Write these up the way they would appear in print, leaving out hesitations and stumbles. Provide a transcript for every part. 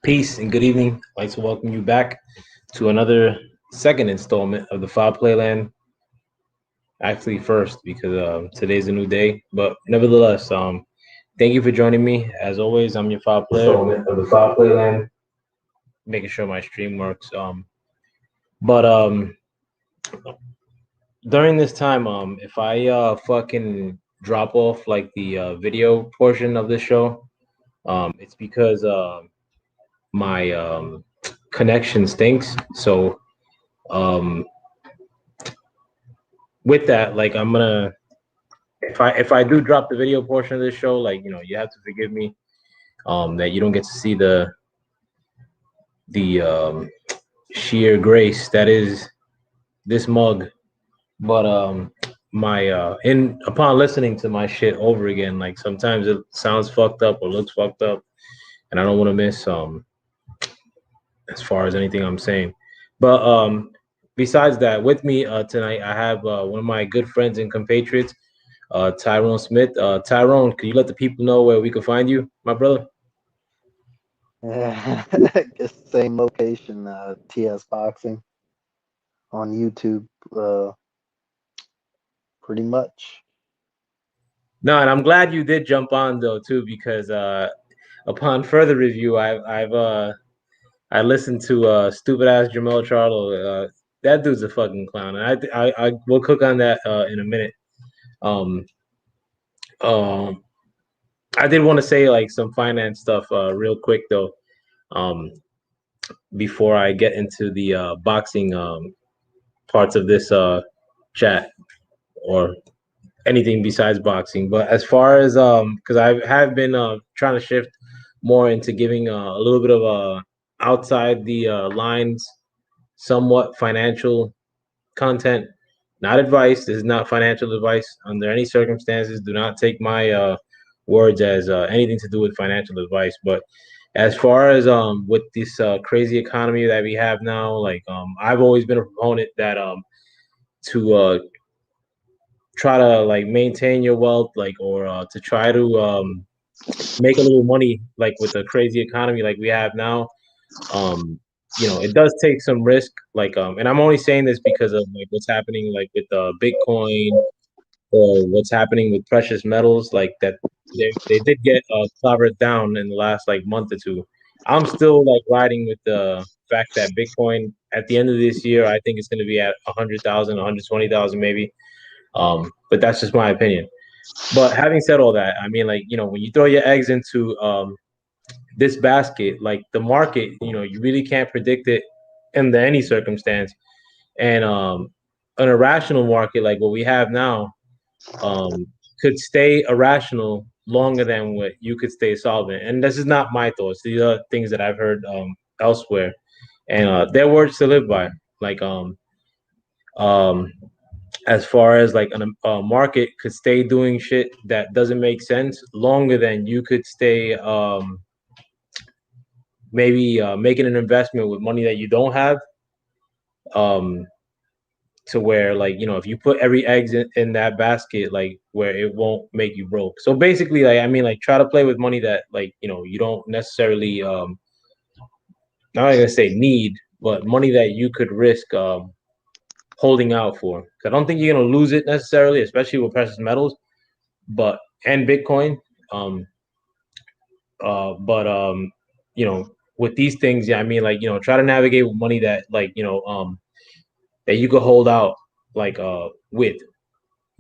Peace and good evening. I'd like to welcome you back to another second installment of the Foul Playland. Actually, first because today's a new day, but nevertheless, thank you for joining me. As always, I'm your Foul Player of the Foul Playland, making sure my stream works. But during this time, if I fucking drop off like the video portion of this show, it's because my connection stinks. So um with that, like I'm gonna if I do drop the video portion of this show, like you have to forgive me that you don't get to see the sheer grace that is this mug. But my in upon listening to my shit over again, like sometimes it sounds fucked up or looks fucked up, and I don't want to miss as far as anything I'm saying. But besides that, with me tonight, I have one of my good friends and compatriots, Tyrone Smith. Tyrone, can you let the people know where we can find you, my brother? Yeah, I guess same location, TS Boxing on YouTube, pretty much. No, and I'm glad you did jump on though too, because upon further review, I listened to stupid ass Jermell Charlo. That dude's a fucking clown, and I will cook on that in a minute. Um, um, I did want to say like some finance stuff real quick though. Um, before I get into the boxing parts of this chat or anything besides boxing. But as far as because I have been trying to shift more into giving a little bit of outside the lines, somewhat financial content. Not advice. This is not financial advice under any circumstances. Do not take my words as anything to do with financial advice. But as far as with this crazy economy that we have now, like I've always been a proponent that to try to like maintain your wealth, like or to try to make a little money, like with the crazy economy like we have now. Um, it does take some risk, like and I'm only saying this because of like what's happening, like with Bitcoin or what's happening with precious metals, like that they did get clobbered down in the last like month or two. I'm still like riding with the fact that Bitcoin at the end of this year, I think it's going to be at 100,000, 120,000 maybe. But that's just my opinion. But having said all that, I mean, like, when you throw your eggs into this basket, like the market, you really can't predict it under any circumstance. And an irrational market like what we have now could stay irrational longer than what you could stay solvent. And this is not my thoughts. These are things that I've heard elsewhere, and they're words to live by. Like um, as far as like a market could stay doing shit that doesn't make sense longer than you could stay maybe making an investment with money that you don't have, um to where like if you put every egg in that basket, like where it won't make you broke. So basically, like I mean, like try to play with money that like you don't necessarily not gonna say need, but money that you could risk holding out for. 'Cause I don't think you're gonna lose it necessarily, especially with precious metals, but and Bitcoin. Um, but with these things, yeah, I mean, like try to navigate with money that like that you could hold out like with.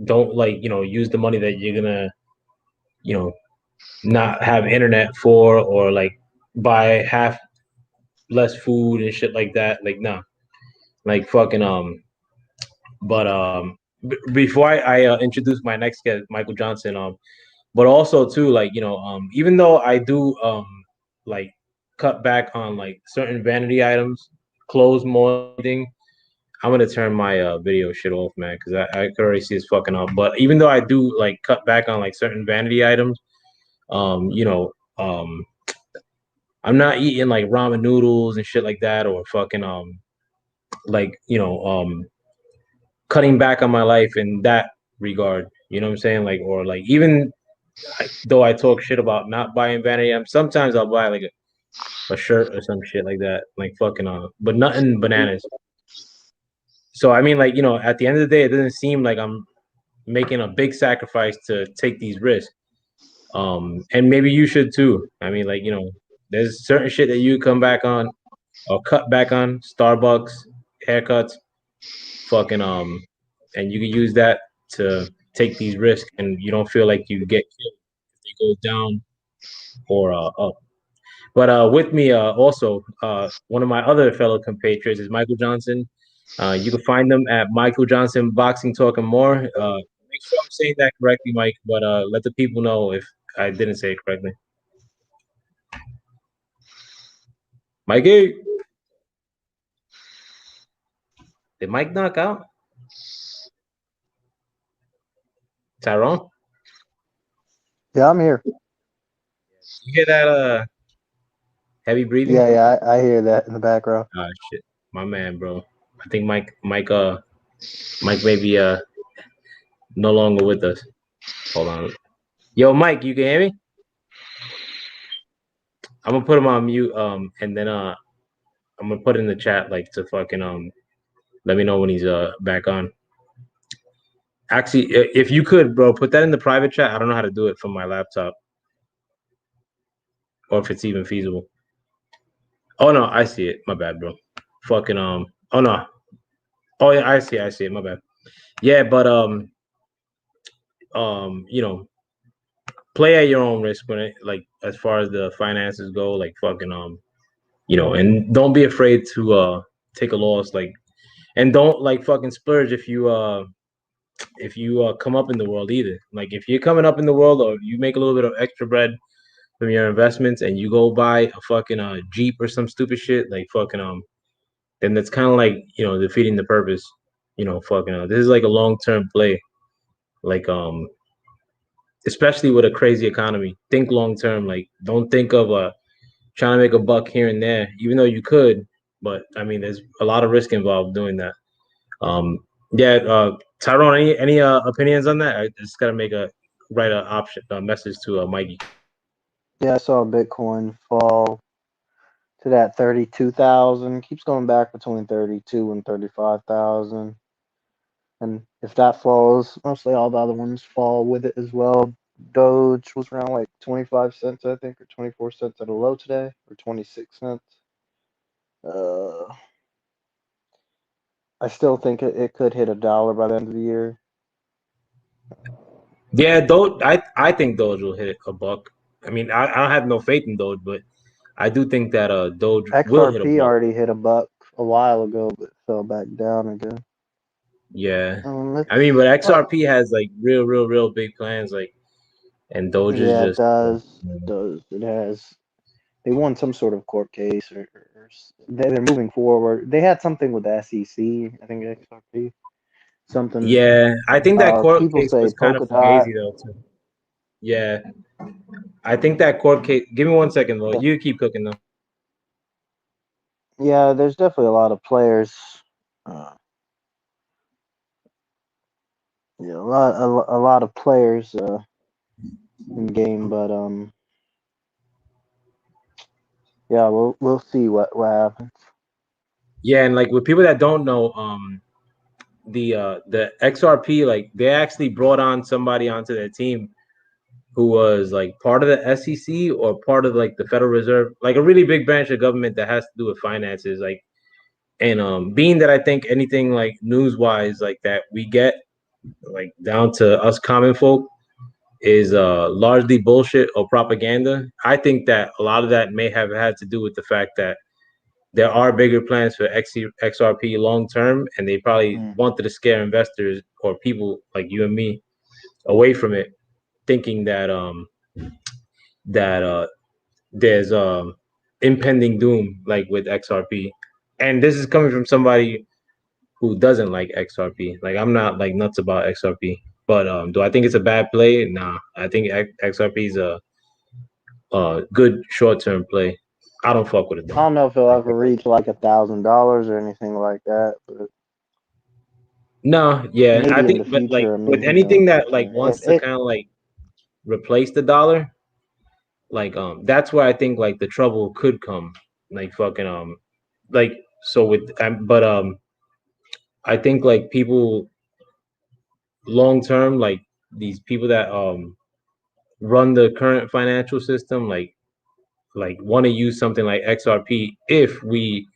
Don't like use the money that you're gonna you know not have internet for, or like buy half less food and shit like that. Like nah, like fucking But before I introduce my next guest, Michael Johnson, but also too, like even though I do like cut back on like certain vanity items, clothes more than anything, I'm gonna turn my video shit off, man, because I could already see it's fucking up. But even though I do like cut back on like certain vanity items, um, you know, um, I'm not eating like ramen noodles and shit like that, or fucking like cutting back on my life in that regard. You know what I'm saying? Like, or like even though I talk shit about not buying vanity, sometimes I'll buy like a shirt or some shit like that, like fucking but nothing bananas. So I mean, like at the end of the day, it doesn't seem like I'm making a big sacrifice to take these risks. And maybe you should too. I mean, like there's certain shit that you come back on or cut back on. Starbucks, haircuts, fucking and you can use that to take these risks, and you don't feel like you get killed if they go down or up. But with me, also, one of my other fellow compatriots is Michael Johnson. You can find them at Michael Johnson Boxing Talk and More. Make sure I'm saying that correctly, Mike, but let the people know if I didn't say it correctly. Mikey, did Mike knock out? Tyrone? Yeah, I'm here. You hear that heavy breathing? Yeah, I hear that in the background. Ah, shit. My man, bro. I think Mike may be no longer with us. Hold on. Yo, Mike, you can hear me? I'm gonna put him on mute, and then I'm gonna put in the chat like to fucking let me know when he's back on. Actually, if you could, bro, put that in the private chat. I don't know how to do it from my laptop, or if it's even feasible. Oh no, I see it. My bad, bro. Fucking Oh no. Oh yeah, I see it. My bad. Yeah, but play at your own risk when it like as far as the finances go. Like fucking and don't be afraid to take a loss. Like, and don't like fucking splurge if you come up in the world either. Like if you're coming up in the world or you make a little bit of extra bread from your investments and you go buy a fucking Jeep or some stupid shit, like fucking then that's kind of like defeating the purpose. Fucking this is like a long term play. Like especially with a crazy economy, think long term. Like don't think of trying to make a buck here and there, even though you could. But I mean, there's a lot of risk involved doing that. Um, yeah, Tyrone, any opinions on that? I just gotta write a option a message to Mikey. Yeah, I saw Bitcoin fall to that 32,000. Keeps going back between 32 and 35,000. And if that falls, mostly all the other ones fall with it as well. Doge was around like 25 cents, I think, or 24 cents at a low today, or 26 cents. Uh, I still think it could hit $1 by the end of the year. Yeah, Doge. I think Doge will hit a buck. I mean, I don't have no faith in Doge, but I do think that Doge will hit a XRP buck. already hit $1 a while ago, but fell back down again. Yeah, I Let's mean, but uh, XRP has like real big plans, like, and Doge is Yeah, it just does. Does it has? They won some sort of court case, or they're moving forward. They had something with the SEC, I think XRP, something. yeah. I think that court People case say was kind of Polkadot. fugazi though too. Yeah, I think that court case. Give me 1 second, though. Yeah, You keep cooking though. yeah. There's definitely a lot of players. Uh, yeah, a lot of players in game, but yeah, we'll see what happens. Yeah, and like with people that don't know, the XRP, like they actually brought on somebody onto their team who was like part of the SEC or part of like the Federal Reserve, like a really big branch of government that has to do with finances. Like, and being that I think anything like news wise like that we get like down to us common folk is largely bullshit or propaganda. I think that a lot of that may have had to do with the fact that there are bigger plans for XRP long term, and they probably Mm. wanted to scare investors or people like you and me away from it, thinking that there's impending doom like with XRP. And this is coming from somebody who doesn't like XRP. Like I'm not like nuts about XRP, but do I think it's a bad play? Nah, I think XRP is a good short term play. I don't fuck with it I though. don't know if it'll ever reach like $1,000 or anything like that, but No, yeah, I maybe in think, the but like future. I with mean, who knows? anything that like wants to It kind of like replace the dollar, like that's where I think like the trouble could come. Like fucking like so with but I think like people long term, like these people that run the current financial system, like want to use something like XRP if we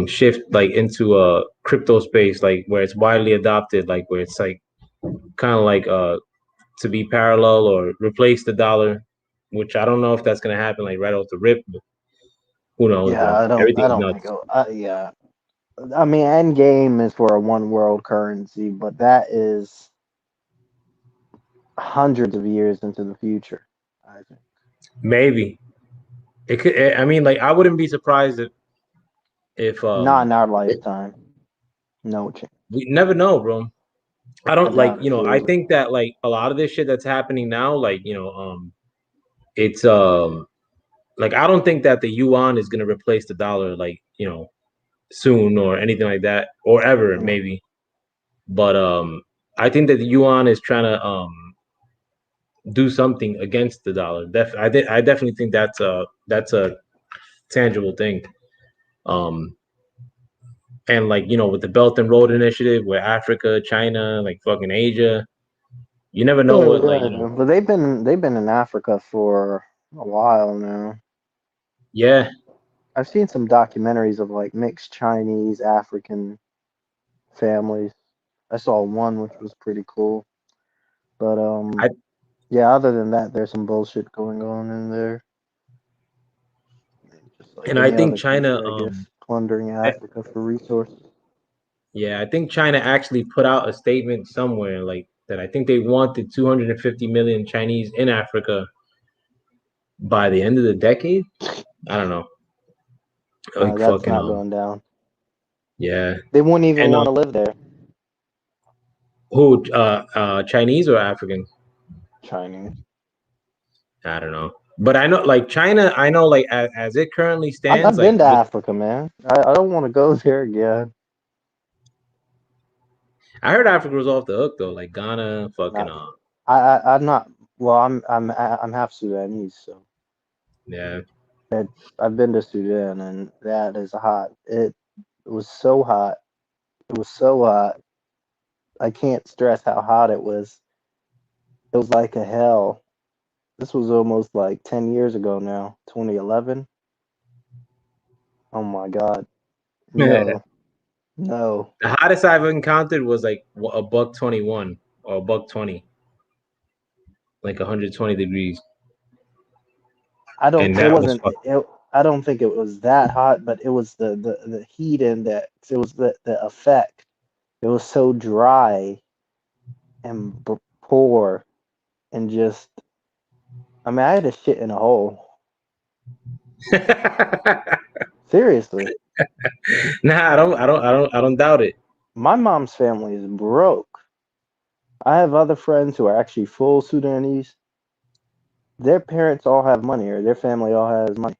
shift like into a crypto space, like where it's widely adopted, like where it's like kind of like to be parallel or replace the dollar, which I don't know if that's gonna happen like right off the rip, but who knows, Yeah, bro? I Everything's don't think nuts. it. Yeah, I mean, end game is for a one world currency, but that is hundreds of years into the future. I think. Maybe it could. I mean, like I wouldn't be surprised if Not in our lifetime. No chance. we never know, bro. I I don't like doubt it I seriously. think that like a lot of this shit that's happening now, like it's like I don't think that the yuan is gonna replace the dollar, like soon or anything like that, or ever Yeah. maybe. But I think that the yuan is trying to do something against the dollar. I definitely think that's a tangible thing. Um, and like with the Belt and Road Initiative, where Africa, China, like fucking Asia, you never know Oh what like yeah, but they've been in Africa for a while now. yeah. I've seen some documentaries of like mixed Chinese African families. I saw one which was pretty cool, but I yeah. Other than that, there's some bullshit going on in there. Just like and I any think other China, country, I guess, plundering Africa for resources. yeah, I think China actually put out a statement somewhere like that. I think they wanted 250 million Chinese in Africa by the end of the decade. I don't know. Like That's fucking not going down. yeah. They wouldn't even And want to live there. who Chinese or African? Chinese. I don't know. But I know like China, I know like as it currently stands, I've like been to with Africa, man. I don't want to go there again. I heard Africa was off the hook though, like Ghana, fucking Not, I'm not. Well, I'm half Sudanese, so yeah. it, I've been to Sudan, and that is hot. It was so hot. It was so hot. I can't stress how hot it was. It was like a hell. This was almost like 10 years ago now, 2011. Oh my God. The No, no. hottest I've encountered was like a buck 21 or a buck 20, like 120 degrees, and It that was wasn't, I don't think it was that hot, but it was the heat index. It was the effect. It was so dry and poor and just, I mean, I had to shit in a hole. Seriously. nah, I don't doubt it. My mom's family is broke. I have other friends who are actually full Sudanese. Their parents all have money, or their family all has money.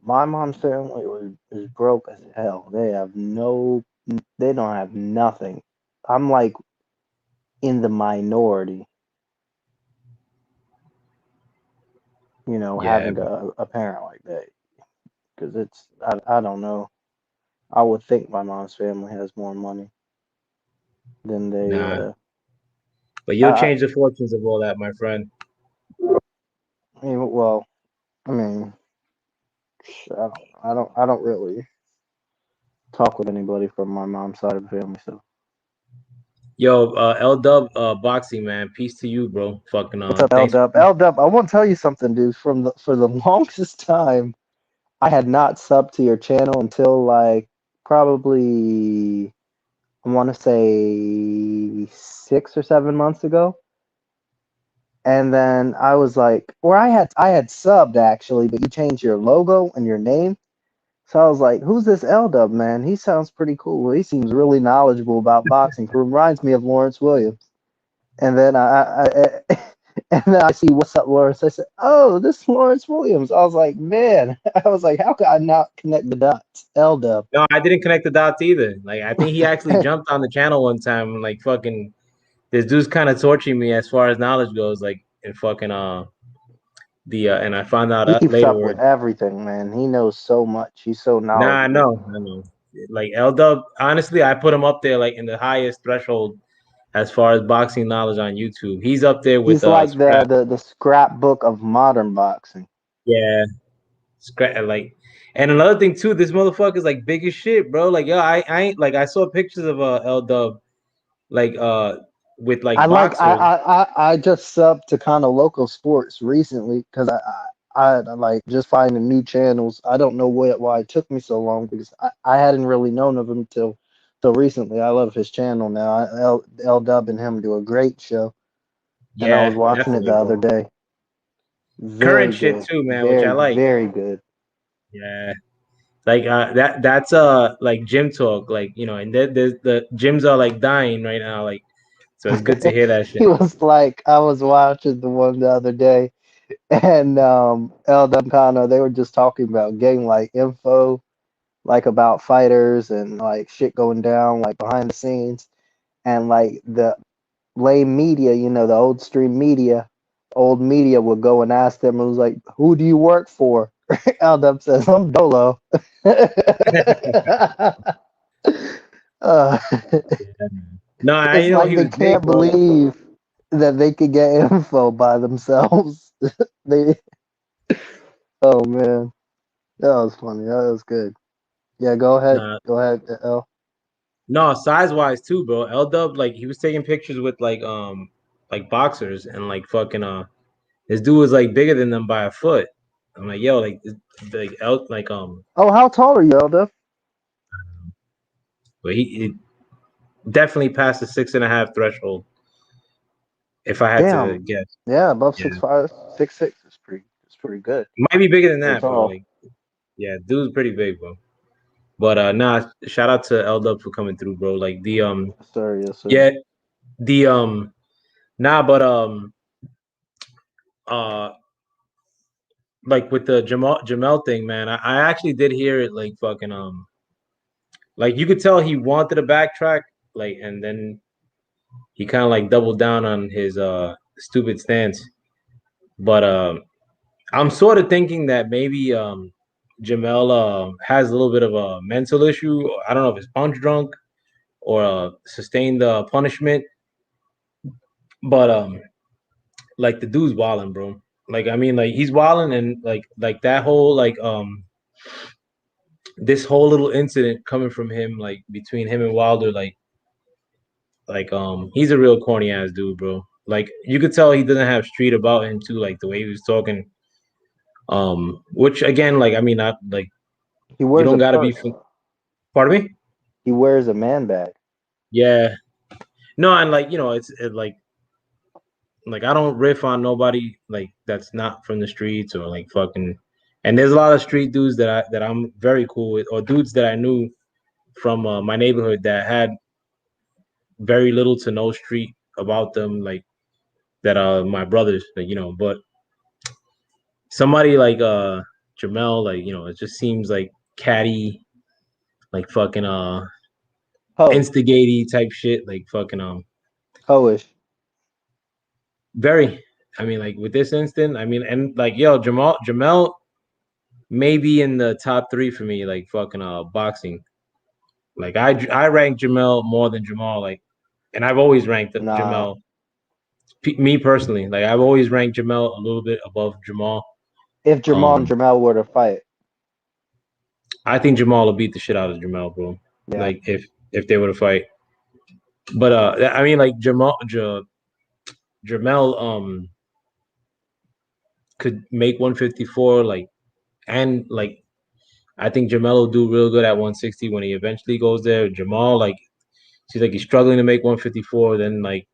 My mom's family is broke as hell. They don't have nothing. I'm like in the minority, Yeah, having a parent like that. Because I don't know. I would think my mom's family has more money than they, nah, but you'll I change the fortunes of all that, my friend. I mean, well, I mean, I don't really talk with anybody from my mom's side of the family, so. Yo, L Dub, boxing man, peace to you, bro. Fucking What's up, L thanks. Dub? L Dub, I want to tell you something, dude. For the longest time, I had not subbed to your channel until like probably I want to say 6 or 7 months ago, and then I was like, or I had subbed actually, but you changed your logo and your name, so I was like, who's this L Dub man? He sounds pretty cool. He seems really knowledgeable about boxing. Reminds me of Lawrence Williams. And then I and then I see what's up, Lawrence. I said, "Oh, this is Lawrence Williams." I was like, "Man," I was like, "How could I not connect the dots?" L Dub. No, I didn't connect the dots either. Like I think he actually jumped on the channel one time and like fucking this dude's kind of torturing me as far as knowledge goes. Like and fucking The and I found out He keeps later up where with everything, man. He knows so much. He's so nah, knowledgeable. I know. Like L Dub, honestly, I put him up there like in the highest threshold as far as boxing knowledge on YouTube. He's up there with He's like Scrap. the scrapbook of modern boxing. Yeah, Scrap like. And another thing too, this motherfucker's like big as shit, bro. Like yo, I ain't like I saw pictures of L Dub like with I like like boxers. I just subbed to kind of local sports recently because I like just finding new channels. I don't know why it took me so long because I hadn't really known of him till recently. I love his channel now. L Dub and him do a great show, and I was Yeah, watching it definitely, the other bro. day. Current Very shit good, too, man, which I very like. very good. Yeah. Like that's like gym talk, like and the gyms are like dying right now, like so it's good to hear that shit. He was like, I was watching the one the other day, and L Dub kind they were just talking about getting like info like about fighters and like shit going down like behind the scenes and like the lame media, the old media would go and ask them and was like, who do you work for? Aldub says, I'm Dolo. uh, No, I it's know like he they was big, can't bro. believe that they could get info by themselves. they Oh man. That was funny. That was good. Yeah, go ahead. Nah, Go ahead, L. no, size wise too, bro. L Dub, like he was taking pictures with like boxers and like fucking this dude was like bigger than them by a foot. I'm like, yo, like L like Oh, how tall are you, Elda? but he definitely passed the 6.5 threshold if I had to Damn. guess. Yeah, above Yeah. 6'5", 6'6" is pretty good. Might be bigger than Pretty that, bro. tall. Like, yeah, dude's pretty big, bro. But nah, shout out to L Dub for coming through, bro. Like the Yes, sir. Yes, sir. yeah, the nah, but uh like with the Jamel thing, man, I actually did hear it like fucking like you could tell he wanted to backtrack, like, and then he kind of like doubled down on his stupid stance. But I'm sort of thinking that maybe Jamel has a little bit of a mental issue. I don't know if it's punch drunk or sustained punishment, but like the dude's wilding, bro. Like I mean, like he's wilding, and like that whole like this whole little incident coming from him, like between him and Wilder, he's a real corny ass dude, bro. Like you could tell he doesn't have street about him too, like the way he was talking. Which again, like I mean, not like He you wears don't a gotta be purse. from. Pardon me. He wears a man bag. Yeah, no, and like like I don't riff on nobody like that's not from the streets or like fucking. And there's a lot of street dudes that I'm very cool with, or dudes that I knew from my neighborhood that had very little to no street about them, like that are my brothers, like But somebody like Jermell, like it just seems like catty, like fucking Ho. instigaty type shit, like fucking Hoish. very. I mean, like with this instant, I mean, and like yo, Jamel maybe in the top three for me, like fucking boxing. Like I rank Jamel more than Jamal, like, and I've always ranked Nah. Jamel. Me personally, like I've always ranked Jamel a little bit above Jamal. If Jamal and Um, Jamal were to fight. I think Jamal will beat the shit out of Jamel, bro. Yeah. Like if they were to fight, but I mean like Jamel could make 154, like, and like I think Jamel will do real good at 160 when he eventually goes there. Jamal, like, seems like he's struggling to make 154. Then like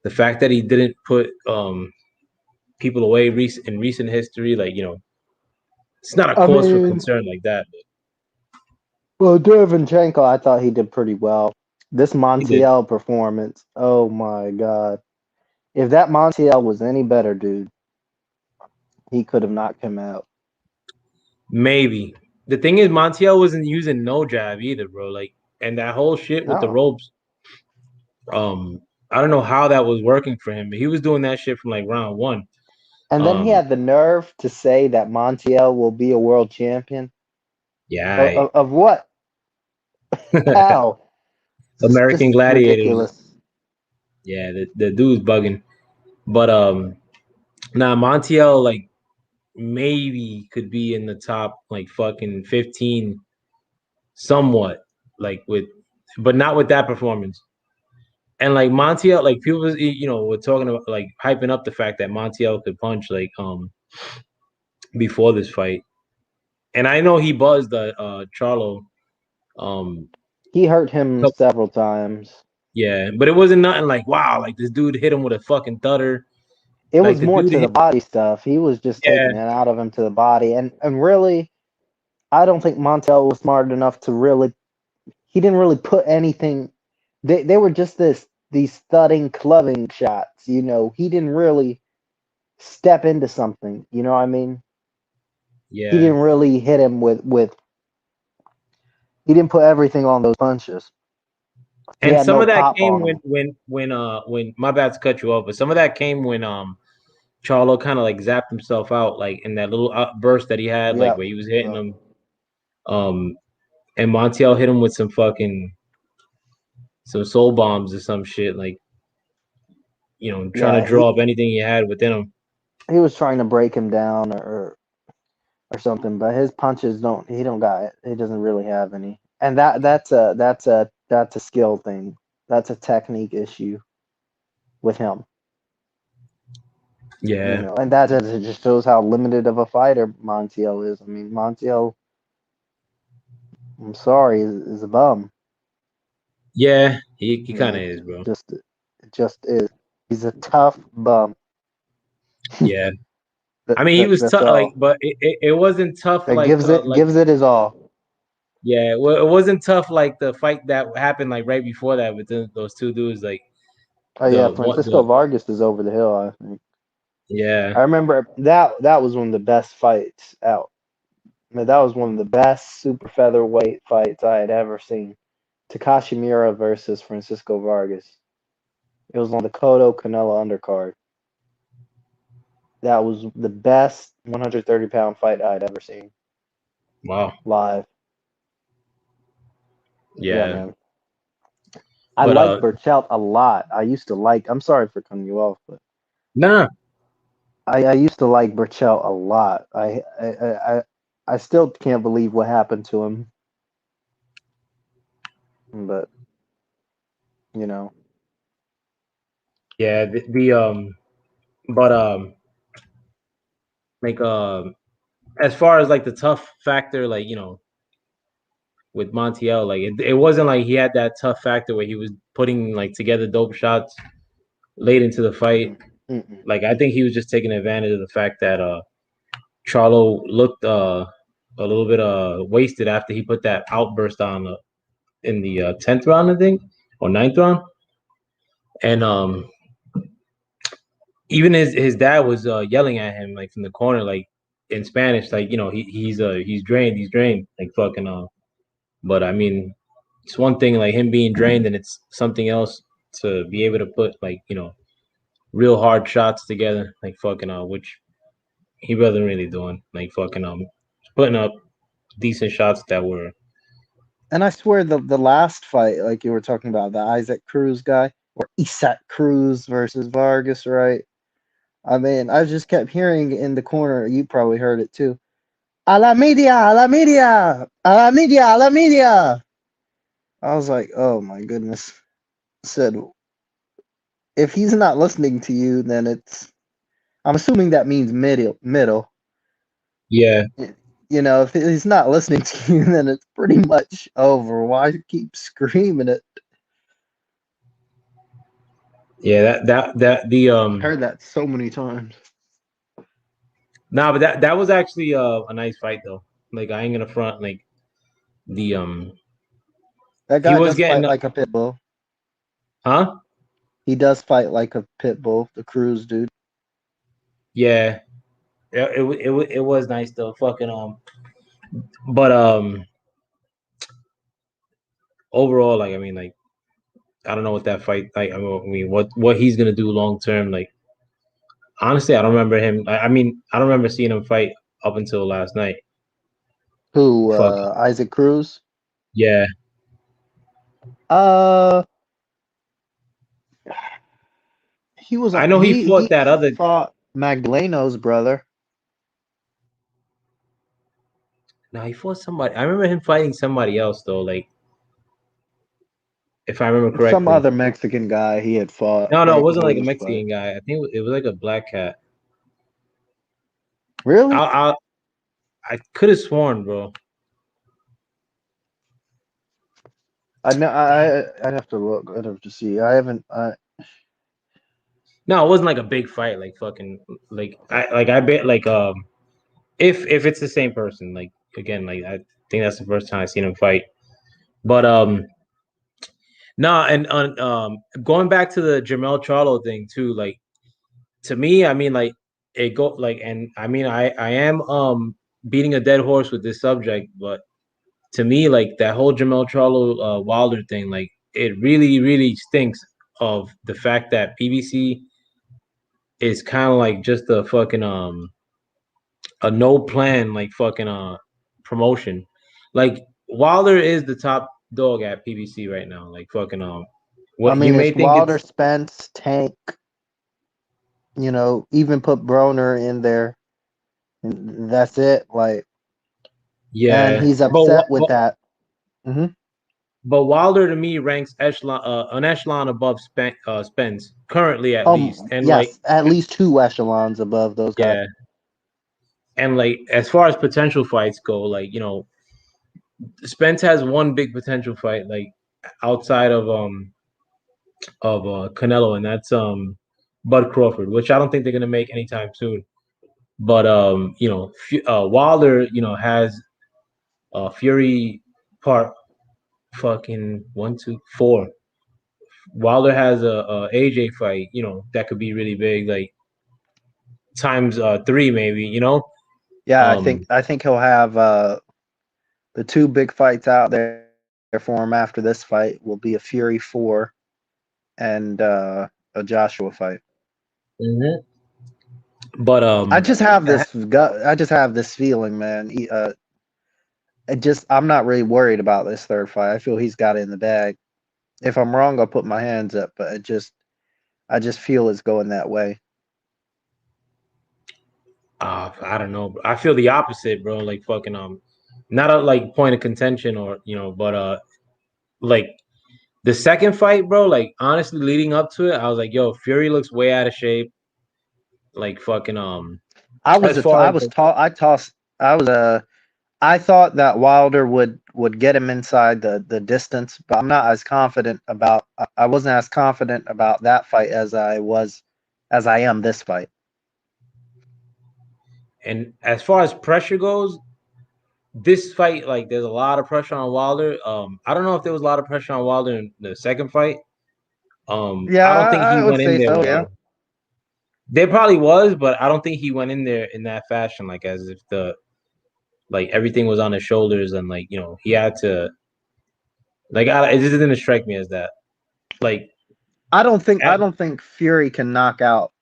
the fact that he didn't put people away in recent history, like it's not a I cause for mean, concern like that. But well, Derevyanchenko, I thought he did pretty well. This he did. Montiel performance, oh my God. If that Montiel was any better, dude, he could have knocked him out. Maybe the thing is Montiel wasn't using no jab either, bro. Like, and that whole shit with the No. ropes, um, I don't know how that was working for him, but he was doing that shit from like round one. And then he Um, had the nerve to say that Montiel will be a world champion. yeah, Of what? How? American Just Gladiators. ridiculous. Yeah, the dude's bugging. But now Montiel like maybe could be in the top like fucking 15 somewhat like with but not with that performance. And like Montiel, like people, were talking about like hyping up the fact that Montiel could punch like before this fight. And I know he buzzed Charlo. Um, He hurt him several times. yeah, but it wasn't nothing like wow, like this dude hit him with a fucking thunder. It Like was the more dude to the hit, body stuff. He was just yeah, taking it out of him to the body. And really, I don't think Montel was smart enough to really. He didn't really put anything. They were just these thudding, clubbing shots. He didn't really step into something. You know what I mean? He yeah. didn't really hit him with. He didn't put everything on those punches. He And had some no of that pop came on when him. my bad to cut you off, but some of that came when Charlo kind of like zapped himself out like in that little burst that he had like Yep. where he was hitting him. Um, and Montiel hit him with some soul bombs or some shit like trying to Yeah. draw up anything he had within him. He was trying to break him down or something, but his punches don't. He don't got it. He doesn't really have any, and that's a skill thing. That's a technique issue with him. Yeah, And that it just shows how limited of a fighter Montiel is. I mean, Montiel, I'm sorry, is a bum. yeah, he kind Yeah, of is, bro. it just is. He's a tough bum. Yeah, That, I mean he that was that's tough, like, all. but it wasn't tough That like gives it his all. yeah, well, it wasn't tough like the fight that happened like right before that with those two dudes, like Oh yeah, the what Francisco the Vargas is over the hill. I think. yeah, I remember that was one of the best fights out. I mean, that was one of the best super featherweight fights I had ever seen. Takashi Miura versus Francisco Vargas. It was on the Cotto Canelo undercard. That was the best 130-pound fight I'd ever seen wow, live. Yeah, yeah, man. I but like Burchelt a lot. I used to like. I'm sorry for cutting you off, but nah, I used to like Burchelt a lot. I still can't believe what happened to him, but you know, yeah, but like as far as like the tough factor, like with Montiel, like it wasn't like he had that tough factor where he was putting like together dope shots late into the fight. mm-mm, mm-mm. Like I think he was just taking advantage of the fact that Charlo looked a little bit wasted after he put that outburst on in the 10th round, I think, or ninth round. And even his dad was yelling at him like from the corner, like in Spanish, like he's drained, like fucking But I mean, it's one thing like him being drained, and it's something else to be able to put like real hard shots together, like fucking which he wasn't really doing, like fucking putting up decent shots that were And I swear the last fight, like you were talking about, the Isaac Cruz guy or Isaac Cruz versus Vargas, right? I mean, I just kept hearing in the corner. You probably heard it too. A la media, a la media, a la media, a la media. I was like, oh my goodness. I said, if he's not listening to you, then it's. I'm assuming that means middle. Middle. yeah, If he's not listening to you, then it's pretty much over. Why keep screaming it? yeah. That the Heard that so many times. nah, but that was actually a nice fight though. Like I ain't gonna front. Like the That he guy was does getting fight like a pit bull. huh? He does fight like a pit bull, the Cruz dude. Yeah, it was nice though. Fucking but overall, like I mean, like I don't know what that fight like. I mean, what he's gonna do long term. Like Honestly, I don't remember him. I mean, I don't remember seeing him fight up until last night. Who? Fuck. Isaac Cruz. Yeah. Uh, he was I on. know he fought He that other. fought Magdaleno's brother. No, he fought somebody. I remember him fighting somebody else though. Like, if I remember Some correctly. other Mexican guy he had fought No, no, it right wasn't before like a this fight. Mexican guy. I think it was like a black cat. I, Really? I, I could have sworn, bro. I know. Damn. I'd have to look. I'd have to see. I haven't. No, it wasn't like a big fight. Like fucking, I bet like if it's the same person, like again, like I think that's the first time I seen him fight. But no, and on going back to the Jermell Charlo thing too, like to me, I mean, like it go like, and I mean, I am beating a dead horse with this subject, but to me, like that whole Jermell Charlo Wilder thing, like it really, really stinks of the fact that PBC is kind of like just a no plan like fucking promotion. Like Wilder is the top dog at PBC right now. Like fucking I what you mean, may it's think Wilder, it's Spence, Tank. Even put Broner in there. And that's it. Like, and yeah, he's but upset with that. Hmm. but Wilder to me ranks echelon an echelon above Spence currently at least, and like Yes, at least two echelons above those guys. yeah, and like as far as potential fights go, like Spence has one big potential fight like outside of Canelo, and that's Bud Crawford, which I don't think they're gonna make anytime soon. But Wilder, has Fury part fucking 1, 2, 4. Wilder has a AJ fight, that could be really big, like times 3 maybe, Yeah, Um, I think he'll have the two big fights out there for him after this fight will be a Fury 4 and a Joshua fight. mhm. But I just have this gut. I just have this feeling, man. I'm not really worried about this third fight. I feel he's got it in the bag. If I'm wrong, I'll put my hands up. But I just feel it's going that way. I don't know. I feel the opposite, bro. Like fucking not a like point of contention or but like the second fight, bro. Like honestly, leading up to it, I was like, yo, Fury looks way out of shape. Like fucking as far I as was taught. I tossed. I was I thought that Wilder would get him inside the distance, but I'm not as confident about. I wasn't as confident about that fight as I am this fight. as far as pressure goes, this fight, like there's a lot of pressure on Wilder. I don't know if there was a lot of pressure on Wilder in the second fight. Yeah, I don't think he I would went in say there so. with Yeah. there probably was, but I don't think he went in there in that fashion, like as if the like everything was on his shoulders and like he had to like it just didn't strike me as that. Like I at, don't think Fury can knock out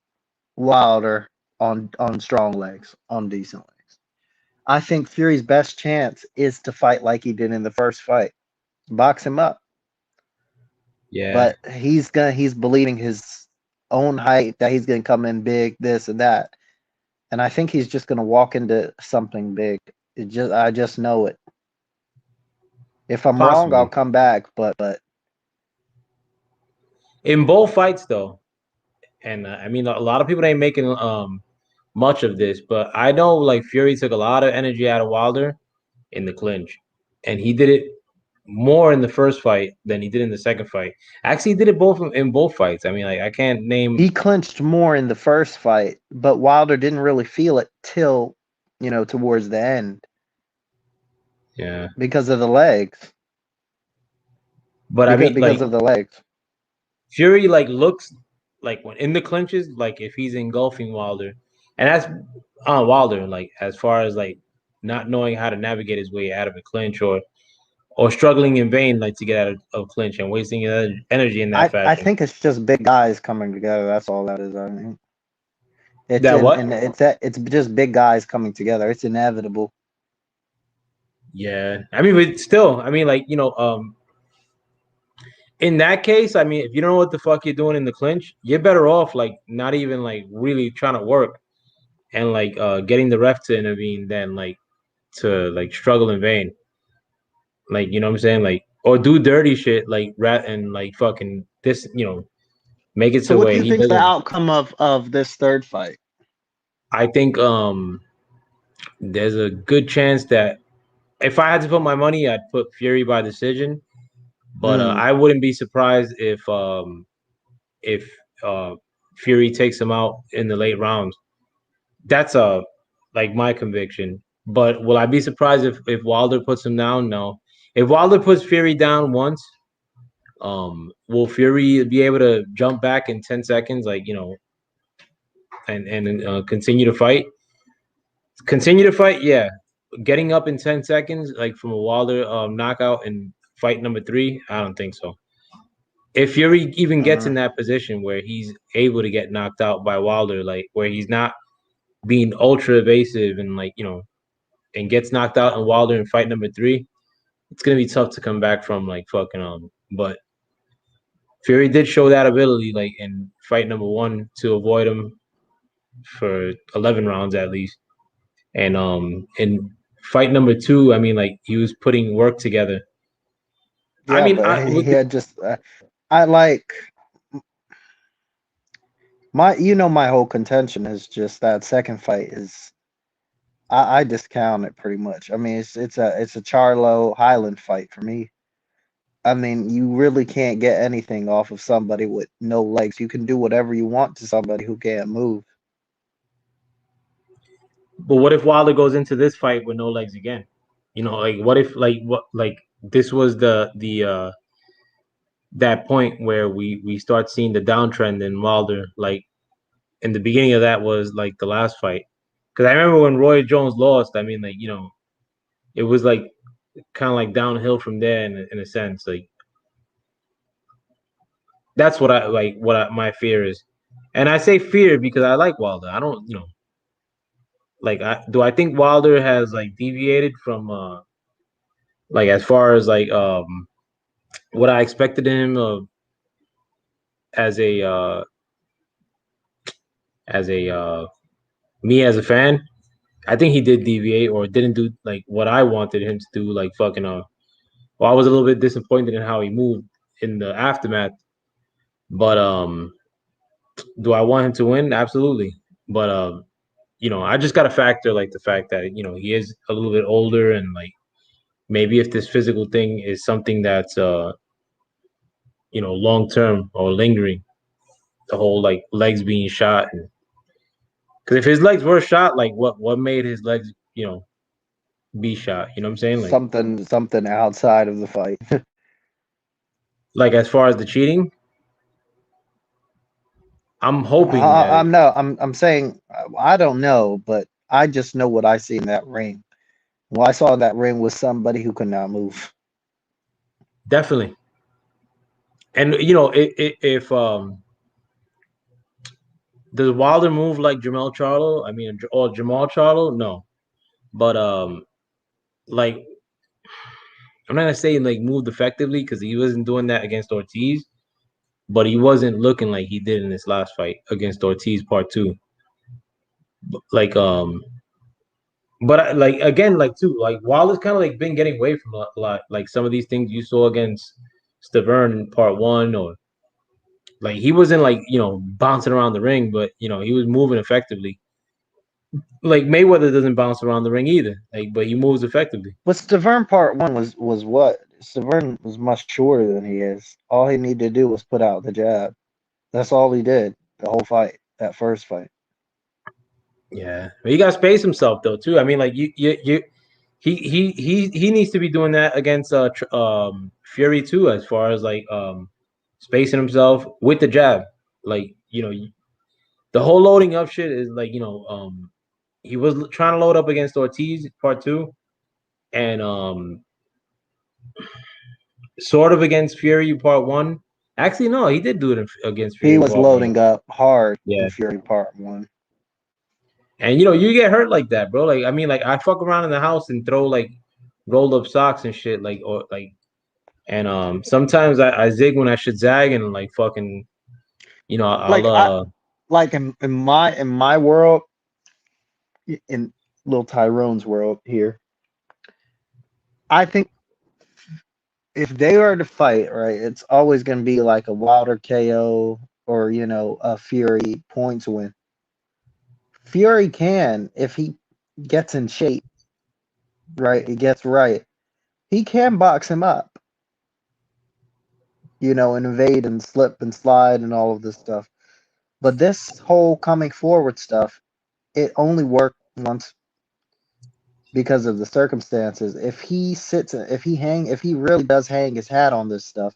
Wilder on strong legs, on decent legs. I think Fury's best chance is to fight like he did in the first fight, box him up. yeah, But he's believing his own hype that he's gonna come in big, this and that, and I think he's just gonna walk into something big. I just know it. If I'm wrong, I'll possibly come back. But in both fights though. And I mean, a lot of people ain't making much of this, but I know like Fury took a lot of energy out of Wilder in the clinch, and he did it more in the first fight than he did in the second fight. Actually, he did it both in both fights. I mean, like I can't name. he clinched more in the first fight, but Wilder didn't really feel it till towards the end Yeah, because of the legs. but I mean, Because like of the legs. Fury like looks like when in the clinches, like if he's engulfing Wilder, and that's on Wilder. Like as far as like not knowing how to navigate his way out of a clinch or struggling in vain like to get out of clinch and wasting energy in that I fashion. think it's just big guys coming together. That's all that is. I mean, It's That in what? and it's just big guys coming together. It's inevitable. Yeah, I mean, but still, I mean, like in that case, I mean, if you don't know what the fuck you're doing in the clinch, you're better off like not even like really trying to work and like getting the ref to intervene than like to like struggle in vain. Like, you know what I'm saying? Like, or do dirty shit like rat and like fucking this, make it So to what do where you he think's the doesn't. outcome of this third fight? I think there's a good chance that if I had to put my money, I'd put Fury by decision. But Mm. I wouldn't be surprised if uh Fury takes him out in the late rounds. That's like my conviction. But will I be surprised if Wilder puts him down? No. If Wilder puts Fury down once, will Fury be able to jump back in 10 seconds, like and continue to fight? Continue to fight, yeah. Getting up in 10 seconds, like from a Wilder knockout in fight number three, I don't think so. If Fury even gets Uh, in that position where he's able to get knocked out by Wilder, like where he's not being ultra evasive and like and gets knocked out in Wilder in fight number three, it's gonna be tough to come back from like fucking But Fury did show that ability like in fight number one to avoid him for 11 rounds at least, and in fight number two, I mean like he was putting work together. I yeah, mean, but I he with had just I like my whole contention is just that second fight is I discount it pretty much. I mean, it's a Charlo Highland fight for me. I mean, you really can't get anything off of somebody with no legs. You can do whatever you want to somebody who can't move. But what if Wilder goes into this fight with no legs again? Like what if like this was the that point where we start seeing the downtrend in Wilder. Like in the beginning of that was like the last fight. Because I remember when Roy Jones lost. I mean, like it was like kind of like downhill from there in a sense. Like that's what I like. My fear is, and I say fear because I like Wilder. I don't, like I think Wilder has like deviated from like as far as like what I expected him as a as a me as a fan. I think he did deviate or didn't do like what I wanted him to do. Like fucking well, I was a little bit disappointed in how he moved in the aftermath. But do I want him to win? Absolutely. But I just got to factor like the fact that he is a little bit older and like maybe if this physical thing is something that's long term or lingering, the whole like legs being shot and because if his legs were shot, like what made his legs be shot? You know what I'm saying? Something outside of the fight. Like as far as the cheating, I'm hoping that I'm no, I'm saying I don't know, but I just know what I see in that ring. What I saw in that ring was somebody who could not move. definitely. And if does Wilder move like Jermell Charlo? I mean, or Jamal Charlo? No, but like I'm not gonna say like moved effectively because he wasn't doing that against Ortiz, but he wasn't looking like he did in this last fight against Ortiz Part Two. Like but like again, like too, like Wilder's kind of like been getting away from a lot. Like some of these things you saw against Stavern in Part One, or like he wasn't like bouncing around the ring, but he was moving effectively. Like Mayweather doesn't bounce around the ring either, like but he moves effectively. But Stavern part one was what? Stavern was much shorter than he is. All he needed to do was put out the jab. That's all he did the whole fight, that first fight. Yeah, but he got to space himself though too. I mean, like he needs to be doing that against Fury too, as far as like spacing himself with the jab. Like the whole loading up shit is like he was trying to load up against Ortiz Part Two, and sort of against Fury Part One. Actually, no, he did do it against He Fury was Part One. loading up hard Yeah, in Fury part one. And you get hurt like that, bro. Like I mean, like I fuck around in the house and throw like rolled up socks and shit, like or like, and sometimes I zig when I should zag, and like fucking, I'll Like in my world, in little Tyrone's world here, I think if they are to fight, right, it's always going to be like a Wilder KO or a Fury points win. Fury can, if he gets in shape, right, he gets right, he can box him up, and evade and slip and slide and all of this stuff. But this whole coming forward stuff, it only worked once because of the circumstances. If he really does hang his hat on this stuff,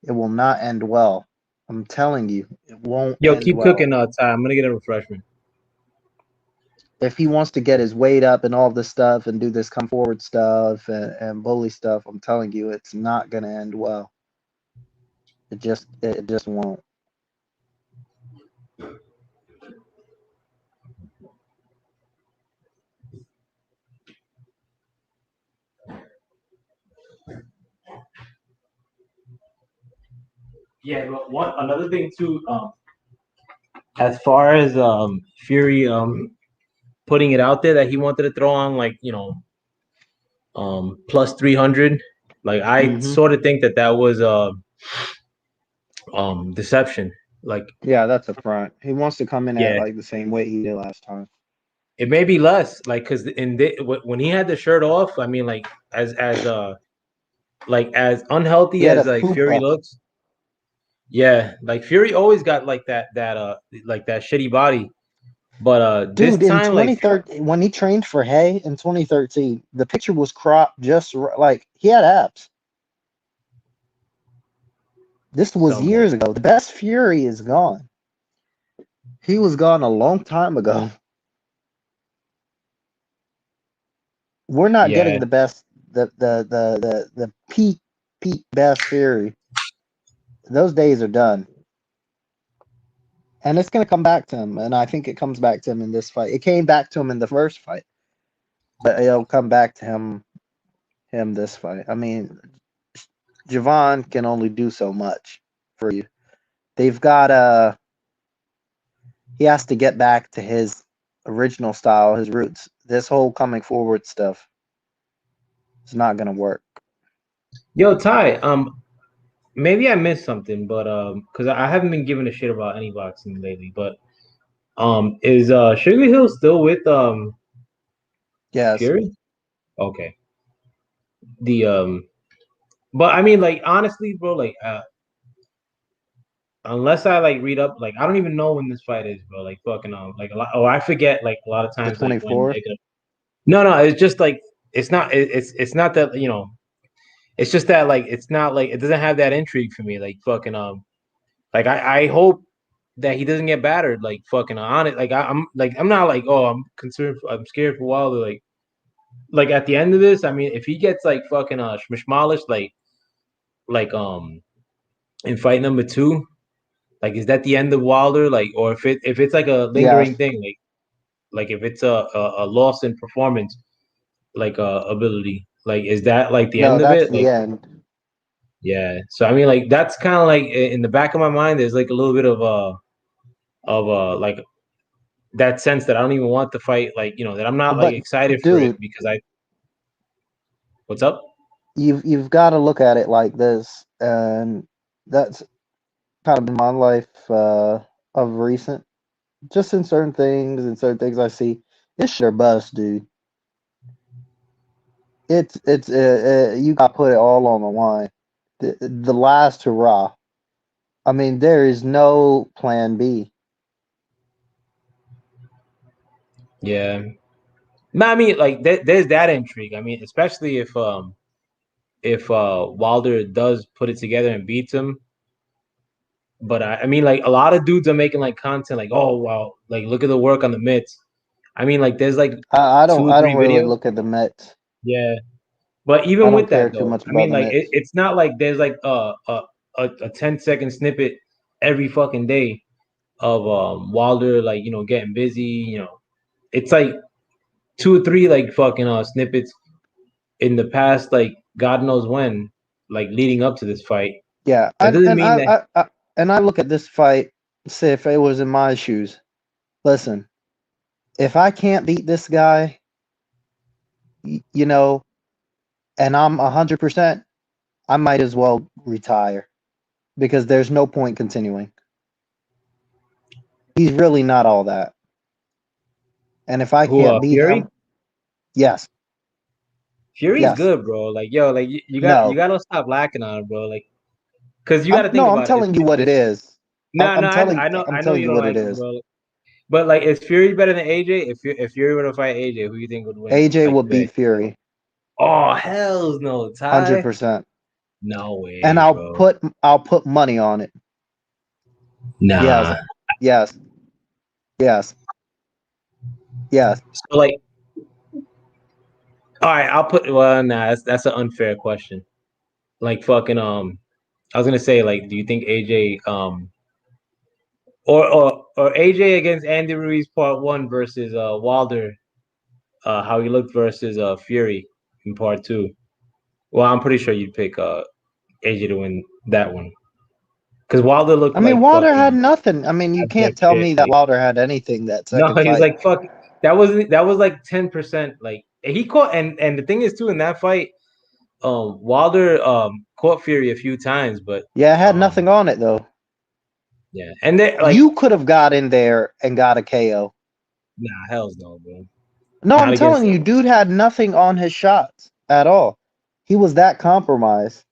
it will not end well. I'm telling you, it won't yo end keep well. cooking, Ty. I'm gonna get a refreshment. If he wants to get his weight up and all this stuff and do this come forward stuff and bully stuff, I'm telling you, it's not gonna end well. It just won't. Yeah, but one another thing too, as far as Fury putting it out there that he wanted to throw on, like, plus 300, like I Hmm. sort of think that was deception. Like, Yeah, that's a front. He wants to come in at yeah, like the same weight he did last time. it may be less, like, because when he had the shirt off, I mean, like, as unhealthy He had a as like Fury fupa. looks. Yeah, like Fury always got like that shitty body, but this Dude, in time, like, 2013, when he trained for Hay in 2013, the picture was cropped just like he had abs. This was somewhat. years ago. The best Fury is gone. He was gone a long time ago. We're not getting Yeah. the best, the peak best Fury. Those days are done, and it's gonna come back to him. And I think it comes back to him in this fight. It came back to him in the first fight, but it'll come back to him this fight. I mean, Javon can only do so much for you. They've got he has to get back to his original style, his roots. This whole coming forward stuff is not gonna work. Yo, Ty, maybe I missed something, but because I haven't been giving a shit about any boxing lately, but is Sugar Hill still with Yes, Fury? Okay. The but I mean, like, honestly, bro, like, unless I like read up, like, I don't even know when this fight is, bro. Like, fucking like a lot. Oh, I forget, like, a lot of the times, like, when 24th. they're gonna. No, no, it's just like it's not that, it's just that, like, it's not like it doesn't have that intrigue for me. Like, fucking like I hope that he doesn't get battered. Like, fucking on it. Like, I'm not like, oh, I'm scared for Wilder. Like at the end of this, I mean, if he gets like fucking schmishmalish, like in fight number two, like, is that the end of Wilder? Like, or if it's like a lingering Yes. thing, like if it's a loss in performance, like ability, like, is that like the No, end of that's it? the Like, end. yeah. So I mean, like, that's kind of like in the back of my mind. There's like a little bit of like that sense that I don't even want the fight. Like, that I'm not like But excited for it dude, because I. What's up? you've got to look at it like this, and that's kind of been my life of recent. Just in certain things and certain things I see, it's sure bust, dude. It's you got to put it all on the line. The last hurrah. I mean, there is no plan B. Yeah. No, I mean, like, there's that intrigue. I mean, especially if Wilder does put it together and beats him. But I mean, like, a lot of dudes are making like content, like, oh wow, like, look at the work on the mitts. I mean, like, there's like I two don't or I three don't really videos. look at the Mets. Yeah, but I even don't with care that too though, much I about mean, the like, Mets. it's not like there's like a 10-second snippet every fucking day of Wilder, like, getting busy. it's like two or three like fucking snippets in the past, like God knows when, like leading up to this fight. Yeah, That doesn't mean that. I look at this fight, say if it was in my shoes. Listen, if I can't beat this guy, you know, and I'm 100%, I might as well retire because there's no point continuing. He's really not all that. And if I Who can't beat Fury? him, yes, Fury's yes, good, bro. Like yo, like you no, gotta stop lacking on him, bro. Like, cause you gotta think I'm about it. telling you what it is. No, no, I'm I know telling you you don't what it like him, is. bro. But like, is Fury better than AJ? If Fury were to fight AJ, who you think would win? AJ Like will today? beat Fury, Oh hell's no, hundred Ty. percent, No and way, bro. I'll put money on it. Yes, Nah. yes, yes, yes. So like, all right, I'll put. Well, nah, that's an unfair question. Like fucking I was gonna say like, do you think AJ or AJ against Andy Ruiz part one versus Wilder, how he looked versus Fury in part two? Well, I'm pretty sure you'd pick AJ to win that one because Wilder I looked mean, like Wilder had fucking nothing. I mean, you can't abject tell shit. me that Like Wilder had anything that no, second he was fight. like fuck. That was like 10%. Like he caught and the thing is too in that fight, Wilder caught Fury a few times, but Yeah, it had um nothing on it though. yeah, and they like You could have got in there and got a KO. nah, hell's no, bro. No, Not I'm against telling you, dude had nothing on his shots at all. He was that compromised.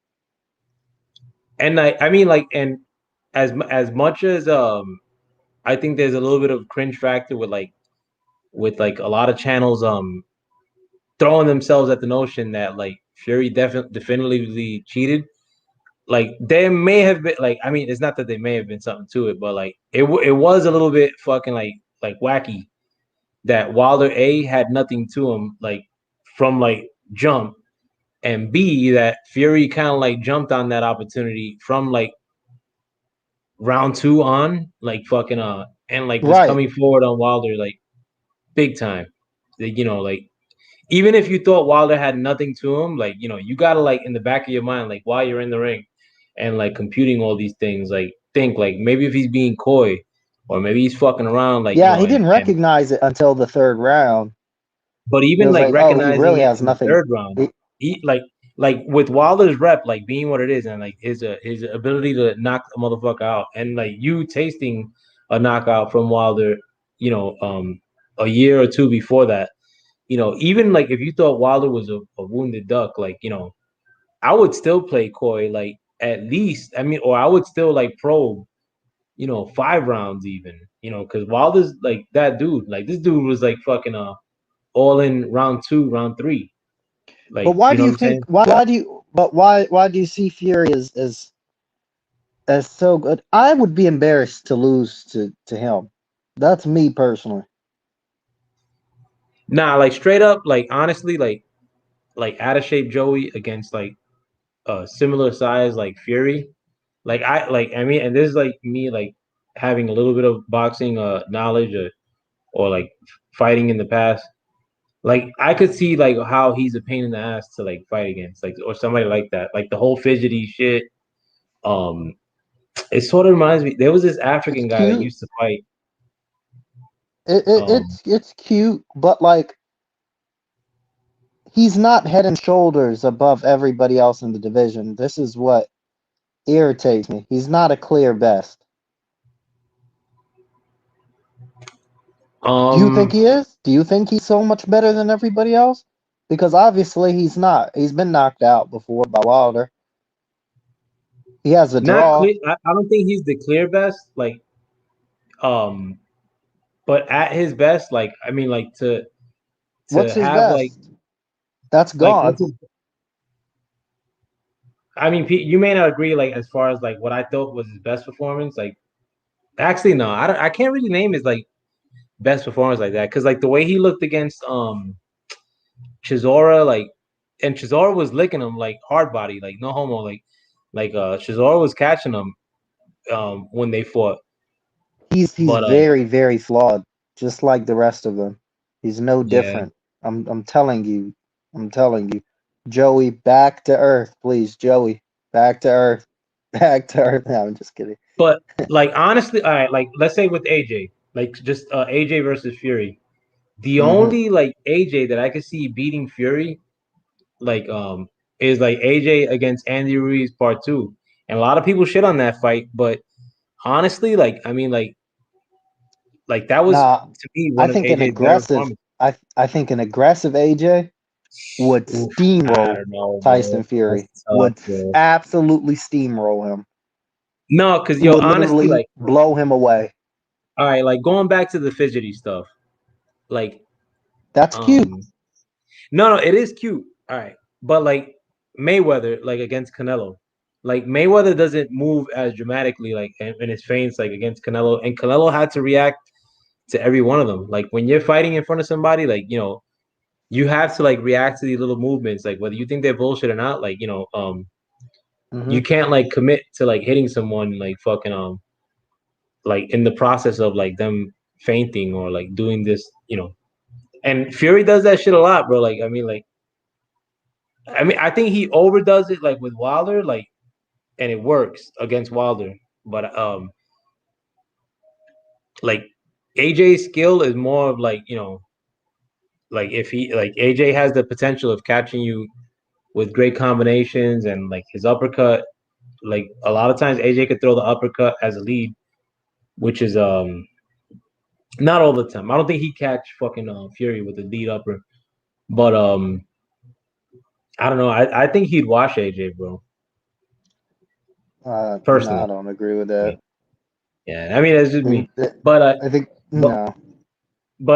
and I mean like and as much as I think there's a little bit of cringe factor with like a lot of channels throwing themselves at the notion that like Fury definitively cheated. Like there may have been like I mean it's not that there may have been something to it, but like it was a little bit fucking like wacky that Wilder A had nothing to him like from like jump, and B that Fury kind of like jumped on that opportunity from like round two on, like fucking and like was Right. coming forward on Wilder like big time. You know, like even if you thought Wilder had nothing to him, like you know, you gotta like in the back of your mind, like while you're in the ring and like computing all these things, like think like maybe if he's being coy or maybe he's fucking around, like you Yeah, know, he didn't and recognize it until the third round. but He even was like like, "Oh, he recognizing really it has in the nothing." third round, he like with Wilder's rep, like being what it is, and like his ability to knock a motherfucker out, and like you tasting a knockout from Wilder, you know, a year or two before that, you know, even like if you thought Wilder was a wounded duck, like you know, I would still play coy, like at least, I mean, or I would still like probe, you know, 5 rounds even, you know, because Wilder's like that dude, like this dude was like fucking all in round two, round three. But Like, why you do know what you I'm think? saying? Why do you? But why do you see Fury as so good? I would be embarrassed to lose to him. That's me personally. Nah, like straight up, like honestly, like out of shape Joey against like similar size like Fury. I mean, and this is like me like having a little bit of boxing knowledge or like fighting in the past. Like I could see like how he's a pain in the ass to like fight against, like or somebody like that. Like the whole fidgety shit. Um, it sort of reminds me. There was this It's African guy that cute. used to fight. It's cute, but like he's not head and shoulders above everybody else in the division. This is what irritates me. He's not a clear best. Do you think um, he is? Do you think he's so much better than everybody else? Because obviously he's not. He's been knocked out before by Wilder. He has a not draw. clear. I don't think he's the clear best. Like, um, but at his best, like I mean, like What's to his have best? That's like gone. what's his, I mean, you may not agree like as far as like what I thought was his best performance. Like, actually, no, I can't really name his like best performance like that because like the way he looked against Chisora, like, and Chisora was licking him like hard body, like no homo, like Chisora was catching him when they fought, He's but very, very flawed, just like the rest of them. He's no Yeah, different. I'm telling you. I'm telling you. Joey, back to earth, please. Joey, back to earth. Back to earth. No, I'm just kidding. but like honestly, all right, like let's say with AJ, like just AJ versus Fury. The Hmm. only like AJ that I could see beating Fury, like is like AJ against Andy Ruiz Part Two, and a lot of people shit on that fight, but honestly, like I mean, like that was Nah, to me I one of think an AJ's better aggressive performances. I think an aggressive AJ would Oof, I steamroll don't know, bro. Tyson Fury. That's tough, Would bro. absolutely steamroll him. No, because yo, Would honestly, literally like, blow him away. all right, like going back to the fidgety stuff, like, That's cute. um, no, it is cute, all right, but like Mayweather, like against Canelo, like Mayweather doesn't move as dramatically, like in his feints, like against Canelo, and Canelo had to react to every one of them. Like when you're fighting in front of somebody, like you have to like react to these little movements, like whether you think they're bullshit or not, like you Hmm. can't like commit to like hitting someone like fucking like in the process of like them fainting or like doing this. And Fury does that shit a lot, bro. Like I think he overdoes it like with Wilder, like, and it works against Wilder. But like AJ's skill is more of like like if he like AJ has the potential of catching you with great combinations and like his uppercut. Like a lot of times AJ could throw the uppercut as a lead, which is not all the time. I don't think he catch fucking Fury with a lead upper, but I don't know. I think he'd wash AJ, bro. No, I Personally, don't agree with yeah, that. yeah. I mean, that's just think me. that But I think but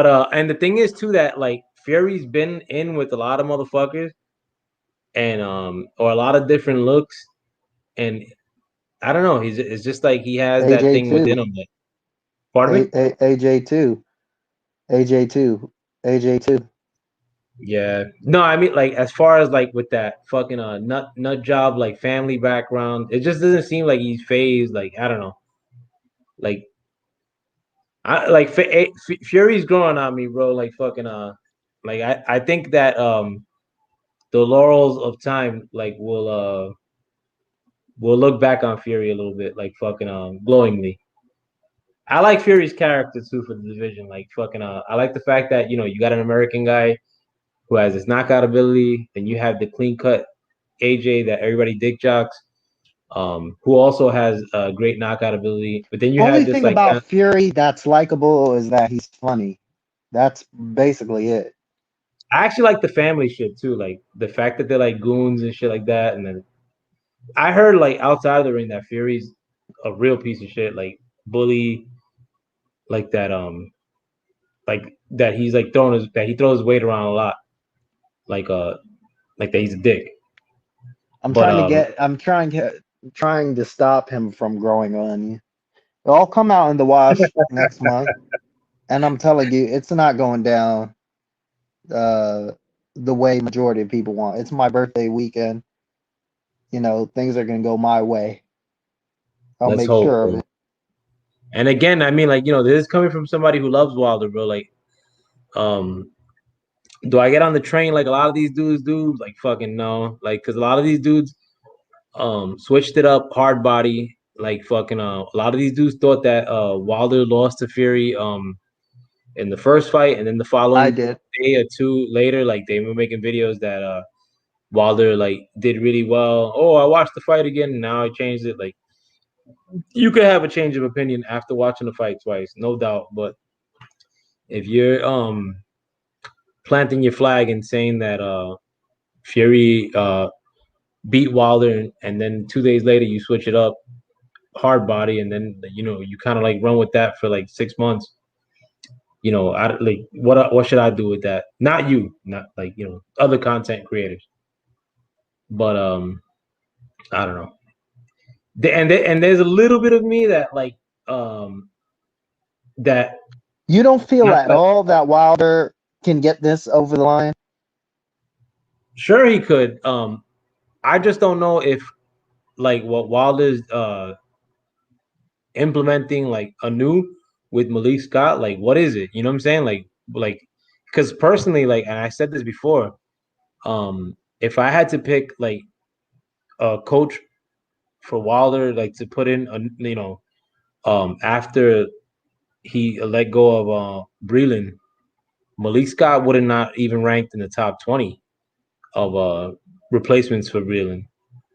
no. and the thing is too that like Fury's been in with a lot of motherfuckers and or a lot of different looks, and I don't know. It's just like he has that AJ thing within two. him. That pardon me. AJ two. AJ two. AJ two. Yeah. No, I mean like as far as like with that fucking nut job like family background, it just doesn't seem like he's phased. Like I don't know. Like I like Fury's growing on me, bro. Like fucking like I think that the laurels of time like will look back on Fury a little bit like fucking glowingly. I like Fury's character too for the division. Like fucking I like the fact that you got an American guy who has his knockout ability, and you have the clean cut AJ that everybody dick jocks, who also has a great knockout ability. But then you Only had this thing like about Fury that's likable is that he's funny. That's basically it. I actually like the family shit too, like the fact that they're like goons and shit like that. And then I heard like outside of the ring that Fury's a real piece of shit, like bully, like that like that he's like throwing his that he throws his weight around a lot, like like that he's a dick. But Trying to stop him from growing on you. It'll all come out in the wash next month, and I'm telling you, it's not going down uh the way majority of people want. It's my birthday weekend. Things are gonna go my way. I'll let's make hope, sure of bro. it. And again, I mean, like this is coming from somebody who loves Wilder, bro. Like, um, do I get on the train like a lot of these dudes do? Like, fucking no. Like, cause a lot of these dudes switched it up hard body. Like, fucking a lot of these dudes thought that Wilder lost to Fury in the first fight, and then the I following did. day or two later, like they were making videos that Wilder like did really well. Oh, I watched the fight again, and now I changed it. Like, you could have a change of opinion after watching the fight twice, no doubt. But if you're planting your flag and saying that Fury beat Wilder, and then 2 days later you switch it up hard body, and then you kind of like run with that for like 6 months. I like what should I do with that? Not you, not like other content creators, but I don't know. And there's a little bit of me that like um that You don't feel not at that all that Wilder can get this over the line? sure he could. I just don't know if like what Wilder's implementing like anew with Malik Scott, like what is it? You know what I'm saying? Like because personally, like, and I said this before, if I had to pick like a coach for Wilder, like to put in, after he let go of Breland, Malik Scott would have not even ranked in the top 20 of replacements for Breland.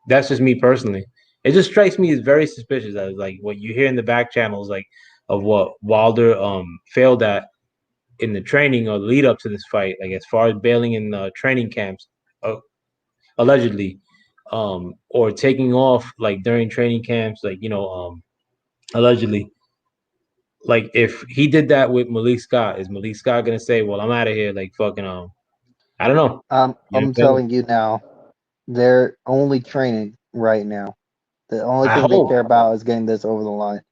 That's just me personally. It just strikes me as very suspicious. As like what you hear in the back channels, like of what Wilder failed at in the training or lead up to this fight, like as far as bailing in training camps, uh, allegedly, or taking off like during training camps, like allegedly. Like if he did that with Malik Scott, is Malik Scott gonna say, "Well, I'm out of here"? Like fucking I don't know. You know I'm what I'm saying? telling you now, they're only training right now. The only I thing they hope. care about is getting this over the line.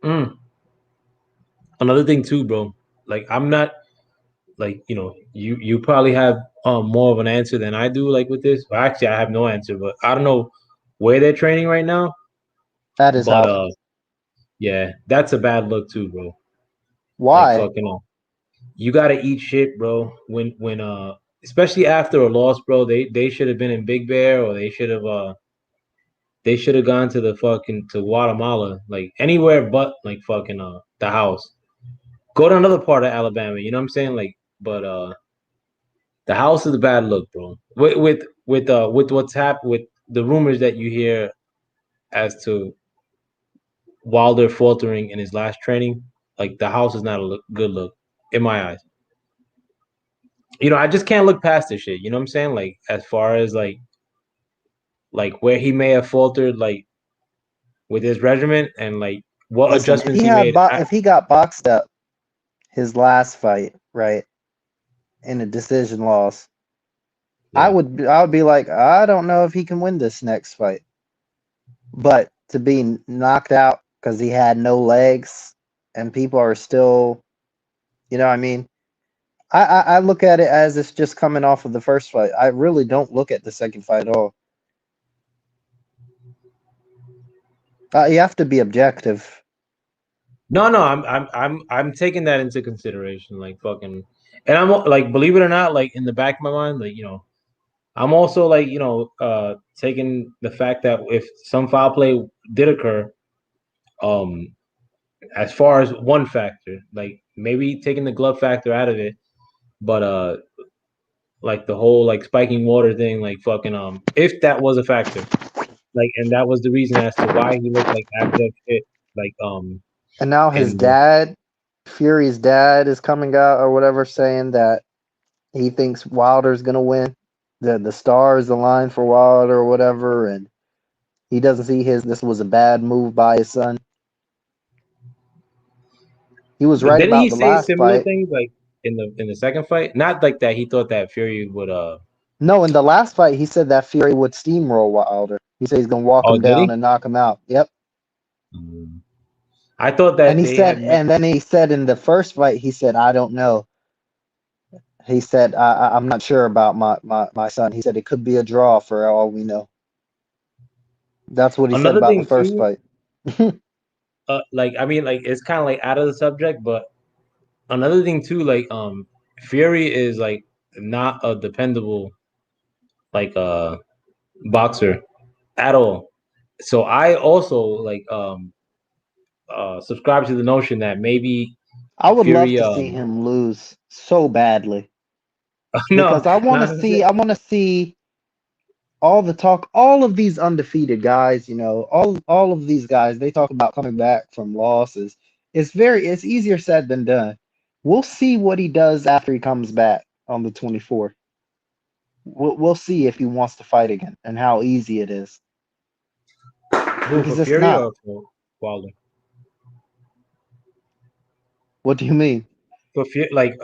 Mm. Another thing too, bro. Like I'm not like you probably have more of an answer than I do. Like with this, well, actually, I have no answer, but I don't know where they're training right now. At his But house. yeah, that's a bad look too, bro. Like Why? fucking you gotta eat shit, bro. When especially after a loss, bro, they should have been in Big Bear, or they should have gone to the fucking to Guatemala, like anywhere but like fucking the house. Go to another part of Alabama, you know what I'm saying? Like, but the house is a bad look, bro. With what's happened with the rumors that you hear as to Wilder faltering in his last training, like the house is not a good look in my eyes. I just can't look past this shit. You know what I'm saying? Like as far as like where he may have faltered, like with his regimen and like what Listen, adjustments he made. if he got boxed up his last fight, right, in a decision loss, Yeah. I would be like, I don't know if he can win this next fight. But to be knocked out because he had no legs and people are still, you know what I mean? I look at it as it's just coming off of the first fight. I really don't look at the second fight at all. You have to be objective. No, no, I'm taking that into consideration, like fucking, and I'm like, believe it or not, like in the back of my mind, like I'm also like taking the fact that if some foul play did occur, um, as far as one factor, like maybe taking the glove factor out of it, but like the whole like spiking water thing, like fucking if that was a factor, like, and that was the reason as to why he looked like abject shit, like And now his in the dad, Fury's dad, is coming out or whatever saying that he thinks Wilder's gonna win. The stars align for Wilder or whatever, and he doesn't see his this was a bad move by his son. He was But right didn't he about the say last similar fight. things like in the second fight? Not like that. He thought that Fury would. No, in the last fight, he said that Fury would steamroll Wilder. He said he's gonna walk Oh, him did down he? and knock him out. Yep. Mm. I thought And that he they had. said, and then he said in the first fight, he said, I don't know. He said, I'm not sure about my son. He said it could be a draw for all we know. That's what he said Another about the thing first too. fight. Like I mean, like it's kind of like out of the subject, but another thing too, like Fury is like not a dependable like boxer at all. So I also like subscribe to the notion that maybe I would love Fury to see him lose so badly no, because not necessarily. I want to see all the talk, all of these undefeated guys, all of these guys, they talk about coming back from losses. It's easier said than done. We'll see what he does after he comes back on the 24th. We'll see if he wants to fight again and how easy it is Who, for because it's Fury not. or for Wilder? What do you mean? For like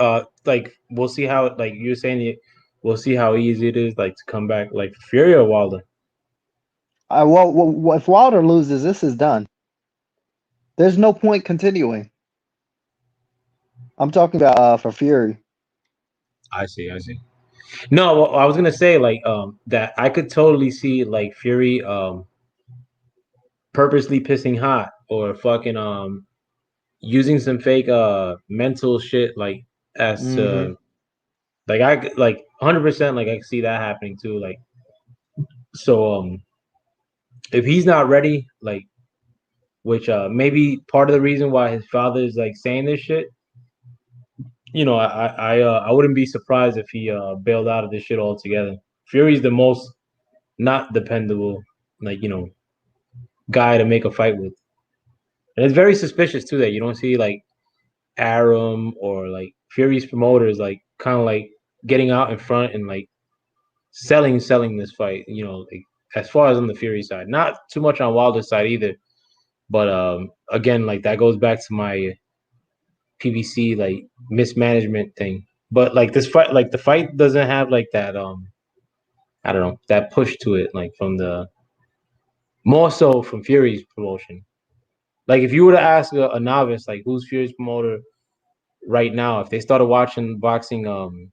we'll see how like you're saying it. We'll see how easy it is like to come back like Fury or Wilder. If Wilder loses, this is done. There's no point continuing. I'm talking about for Fury. I see, I see. No, well, I was gonna say like that I could totally see like Fury purposely pissing hot or fucking using some fake mental shit like as Mm-hmm. to like I like 100% like I can see that happening too. Like so if he's not ready, like which maybe part of the reason why his father is like saying this shit, I wouldn't be surprised if he bailed out of this shit altogether. Fury's the most not dependable, like guy to make a fight with, and it's very suspicious too that you don't see like Arum or like Fury's promoters like kind of like getting out in front and like selling this fight. Like as far as on the Fury side, not too much on Wilder's side either. But again, like that goes back to my PBC like mismanagement thing. But like this fight, like the fight doesn't have like that I don't know, that push to it like from the more so from Fury's promotion. Like if you were to ask a novice like who's Fury's promoter right now, if they started watching boxing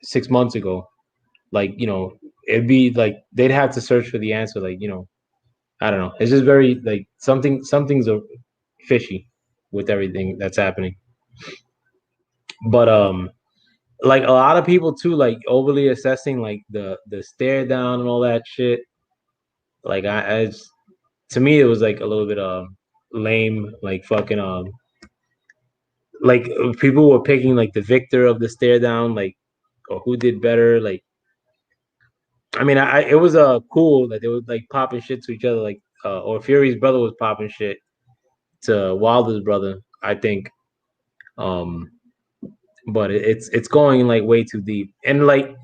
6 months ago, like it'd be like they'd have to search for the answer. Like I don't know. It's just very like something's fishy with everything that's happening. But like a lot of people too, like overly assessing like the stare down and all that shit. Like to me it was like a little bit lame. Like fucking like people were picking like the victor of the stare down, like or who did better. Like I mean, it was cool that they were like popping shit to each other, like or Fury's brother was popping shit to Wilder's brother, I think. Um, but it's going like way too deep, and like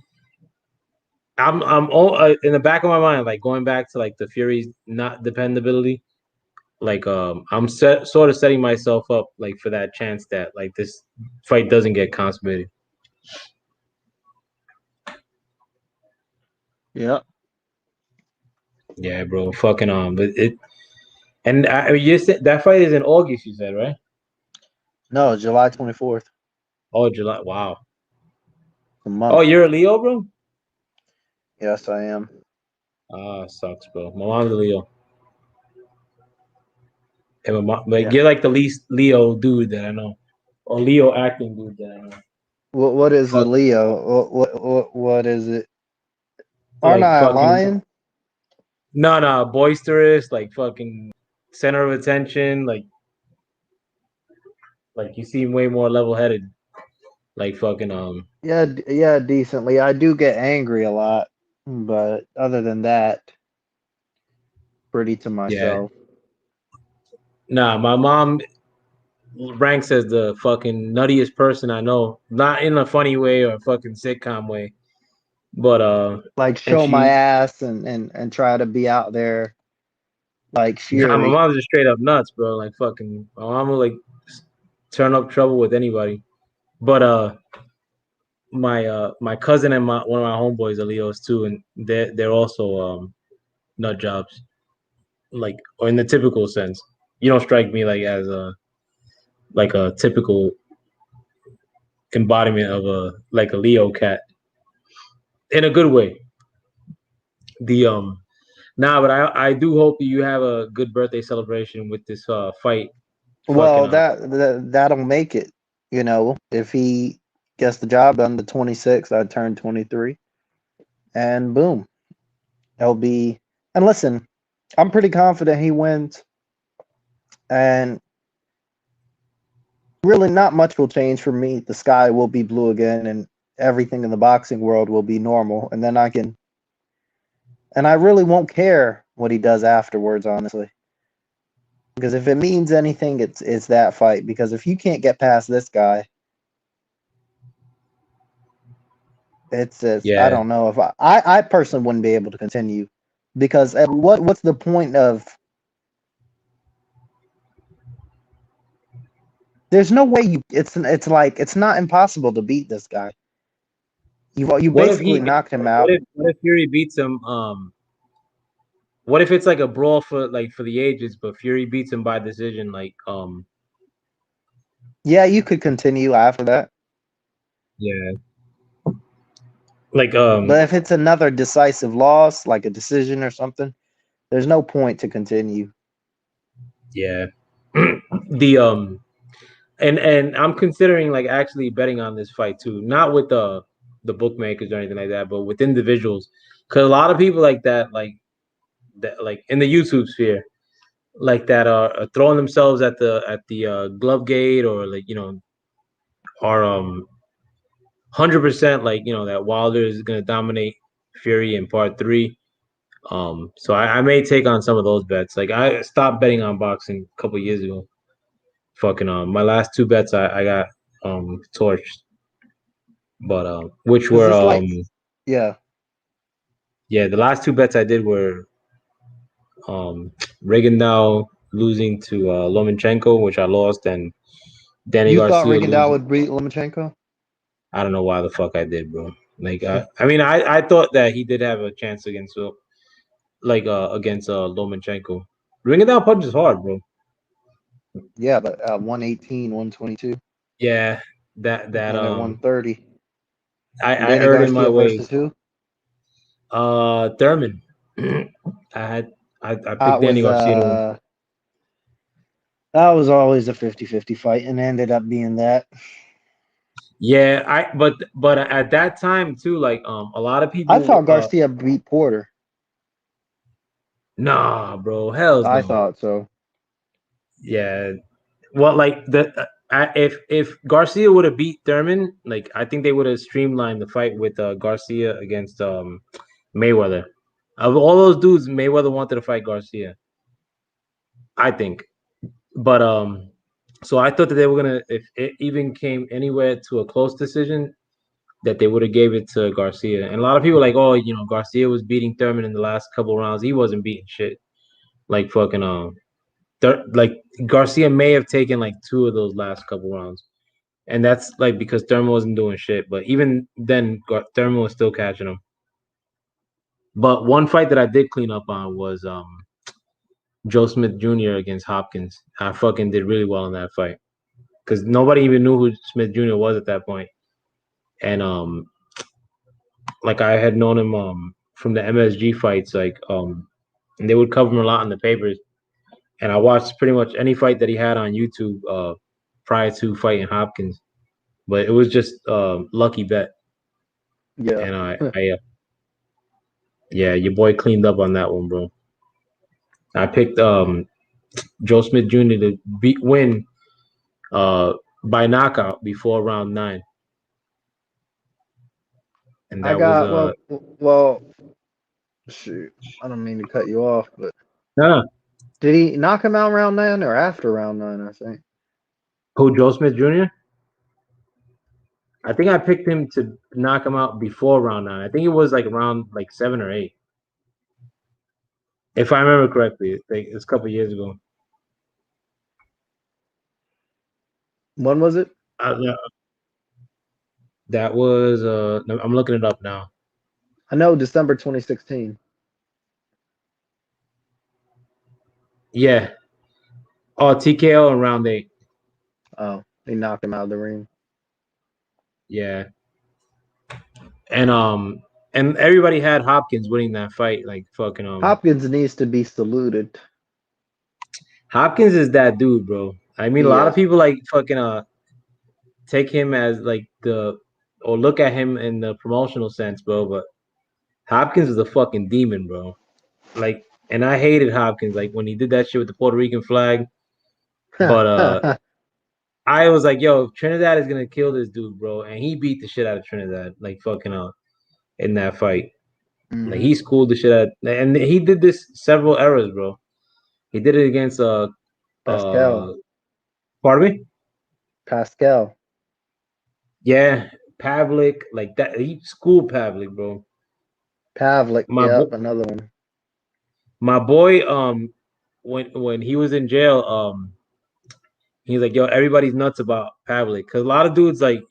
I'm all in the back of my mind, like going back to like the Fury's not dependability. Like I'm sort of setting myself up like for that chance that like this fight doesn't get consummated. Yeah. Yeah, bro, fucking but and you said that fight is in August, you said, right? No, July 24th. Oh, July. Wow. A Oh, month. you're a Leo, bro? Yes, I am. Ah, sucks, bro. My mom's a Leo. And like Yeah. you're like the least Leo dude that I know, or Leo acting dude that I know. What is a Fuck, Leo? What is it? Aren't like I a fucking lion? no, boisterous, like fucking center of attention, like you seem way more level headed, like fucking Yeah, yeah, decently. I do get angry a lot, but other than that, pretty to yeah. myself. Nah, my mom ranks as the fucking nuttiest person I know, not in a funny way or a fucking sitcom way, but Like and show my she ass and try to be out there like Nah, my Fury. mom's just straight up nuts, bro. Like fucking, my mom will like turn up trouble with anybody. But my cousin and one of my homeboys are Leos too, and they're also nut jobs, like or in the typical sense. You don't strike me like as a typical embodiment of a Leo cat in a good way. The but I do hope you have a good birthday celebration with this fight. Fucking Well, that'll make it. If he gets the job done the 26th, I turn 23, and boom, it'll be. And listen, I'm pretty confident he wins, and really not much will change for me. The sky will be blue again, and everything in the boxing world will be normal, and then I really won't care what he does afterwards, honestly. Because if it means anything, it's that fight. Because if you can't get past this guy, it's I yeah. don't know if I personally wouldn't be able to continue. Because what's the point of? There's no way you. It's like it's not impossible to beat this guy. You What if basically he? knocked him What out. if what if Fury beats him? What if it's like a brawl for the ages, but Fury beats him by decision? Like Yeah, you could continue after that. yeah, like But if it's another decisive loss, like a decision or something, there's no point to continue. yeah. the and I'm considering like actually betting on this fight too, not with the bookmakers or anything like that, but with individuals, because a lot of people like in the YouTube sphere like that are throwing themselves at the glove gate or like are 100% like that Wilder is gonna dominate Fury in part three. So I may take on some of those bets. Like I stopped betting on boxing a couple years ago. Fucking my last two bets I got torched, but which Because were it's like, yeah, yeah, the last two bets I did were Rigondeaux losing to Lomachenko, which I lost, and Danny you thought Garcia Rigondeaux losing. would beat Lomachenko? I don't know why the fuck I did, bro. Like I mean I thought that he did have a chance against against Lomachenko. Rigondeaux punches hard, bro. Yeah, but 118, 122, Yeah, that and at 130. And I Danny earned in my Garcia way. versus who? Thurman. I had I picked That Danny was Garcia to win. uh that was always a 50-50 fight and ended up being that. Yeah, but at that time too, like a lot of I people thought Garcia beat Porter. nah, bro, hell's I no. thought so. Yeah, well, like if Garcia would have beat Thurman, like I think they would have streamlined the fight with Garcia against Mayweather. Of all those dudes, Mayweather wanted to fight Garcia, I think. But so I thought that they were gonna, if it even came anywhere to a close decision, that they would have gave it to Garcia. And a lot of people are like, oh, Garcia was beating Thurman in the last couple rounds. He wasn't beating shit. Like fucking like Garcia may have taken like two of those last couple rounds, and that's like because Thurman wasn't doing shit. But even then, Thurman was still catching him. But one fight that I did clean up on was Joe Smith Jr. against Hopkins. I fucking did really well in that fight because nobody even knew who Smith Jr. was at that point. And like I had known him from the MSG fights, like and they would cover him a lot in the papers. And I watched pretty much any fight that he had on YouTube prior to fighting Hopkins. But it was just lucky bet, Yeah. and yeah, your boy cleaned up on that one, bro. I picked Joe Smith Jr. to win uh by knockout before round 9, and I that was got well shoot. I don't mean to cut you off, but nah, did he knock him out round 9 or after round 9, I think? who Joe Smith Jr. I think I picked him to knock him out before round 9. I think it was like around like 7 or 8, if I remember correctly. Like, it's a couple years ago. When was it? Yeah, that was I'm looking it up now. I know December 2016. Yeah. Oh, TKO in round 8. Oh, they knocked him out of the ring. Yeah. And everybody had Hopkins winning that fight. Like fucking Hopkins needs to be saluted. Hopkins is that dude, bro. I mean, a lot of Yes. people like fucking take him as like or look at him in the promotional sense, bro. But Hopkins is a fucking demon, bro. Like, and I hated Hopkins like when he did that shit with the Puerto Rican flag. But I was like, yo, Trinidad is gonna kill this dude, bro. And he beat the shit out of Trinidad, like fucking in that fight. Like Mhm. he schooled the shit out, and he did this several eras, bro. He did it against Pascal. pardon me? Pascal. Yeah, Pavlik, like that. He schooled Pavlik, bro. Pavlik. My Yep, boy, another one. my boy, when he was in jail, he's like, yo, everybody's nuts about Pavlik because a lot of dudes, like,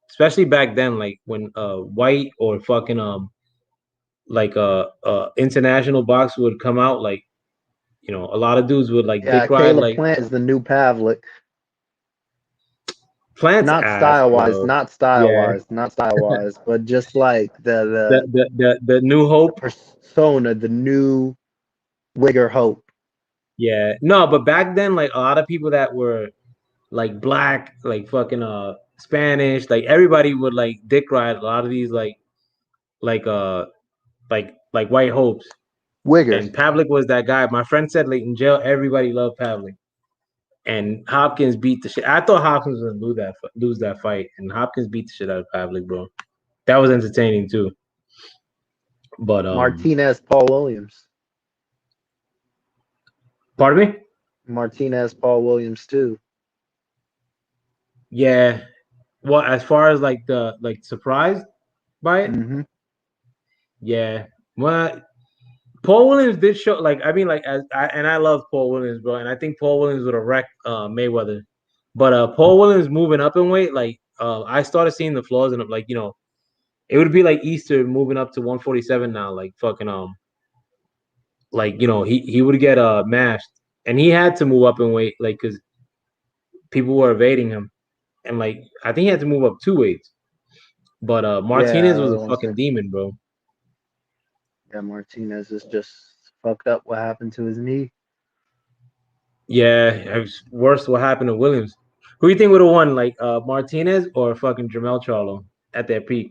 especially back then, like when white or fucking like international box would come out, like, a lot of dudes would like Yeah, dick ride Caleb like Plant is the new Pavlik. Plant's Not ass, style wise, bro. not style Yeah, wise, not style wise, but just like the New the Hope. persona, the new Wigger Hope. Yeah, no, but back then, like a lot of people that were like black, like fucking Spanish, like everybody would like dick ride a lot of these like uh like white hopes. Wiggers. And Pavlik was that guy. My friend said like in jail, everybody loved Pavlik. And Hopkins beat the shit. I thought Hopkins was gonna lose that fight, and Hopkins beat the shit out of Pavlik, bro. That was entertaining too. But Martinez, Paul Williams. pardon me. Martinez, Paul Williams too. Yeah. Well, as far as like the surprised by it, Mm-hmm. yeah. Well, Paul Williams did show like I mean like I love Paul Williams, bro, and I think Paul Williams would have wrecked Mayweather. But Paul Williams moving up in weight, like I started seeing the flaws in him. Like it would be like Easter moving up to 147 now, like fucking like he would get mashed, and he had to move up in weight, like because people were evading him, and like I think he had to move up 2 weights. But Yeah, Martinez was a fucking demon, bro. yeah. Martinez is just fucked up. What happened to his knee? Yeah, it was worse what happened to Williams. Who do you think would have won, like Martinez or fucking Jermell Charlo at their peak?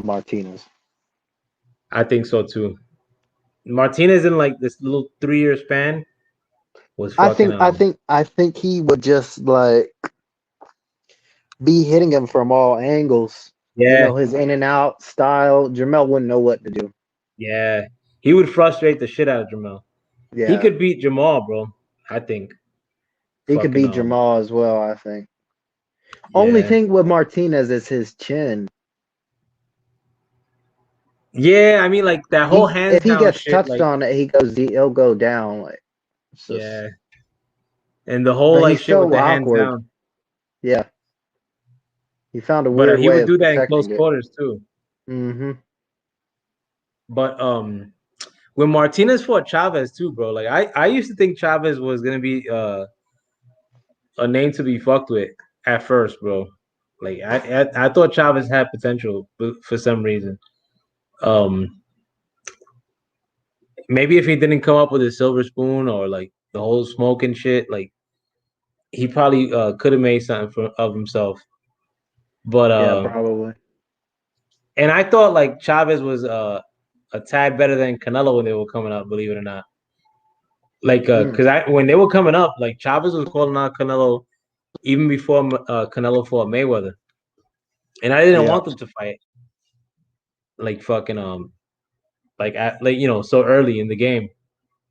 Martinez. I think so too. Martinez in like this little 3 year span was I fucking think I think I think he would just like be hitting him from all angles. You yeah, know, his in and out style. Jermell wouldn't know what to do. yeah. He would frustrate the shit out of Jermell. He Yeah. could beat Jamal, bro. I think. He could Fucking beat Jamal as well, I think. Only yeah. thing with Martinez is his chin. Yeah, I mean like that whole He hands if he down gets shit, touched like on it, he'll go down. Like it's just, yeah. And the whole but like he's shit with so the hands awkward. down. Yeah. He found a But weird he way would of do that in close protecting it. quarters too. Mm-hmm. But when Martinez fought Chavez too, bro. Like I used to think Chavez was gonna be a name to be fucked with at first, bro. Like I thought Chavez had potential for some reason. Um, maybe if he didn't come up with a silver spoon or like the whole smoking shit, like he probably could have made something of himself. But Yeah, probably. and I thought like Chavez was a tad better than Canelo when they were coming up, believe it or not. Like Mm, because I when they were coming up, like Chavez was calling out Canelo even before Canelo fought Mayweather, and I didn't yeah. want them to fight like fucking like at like so early in the game.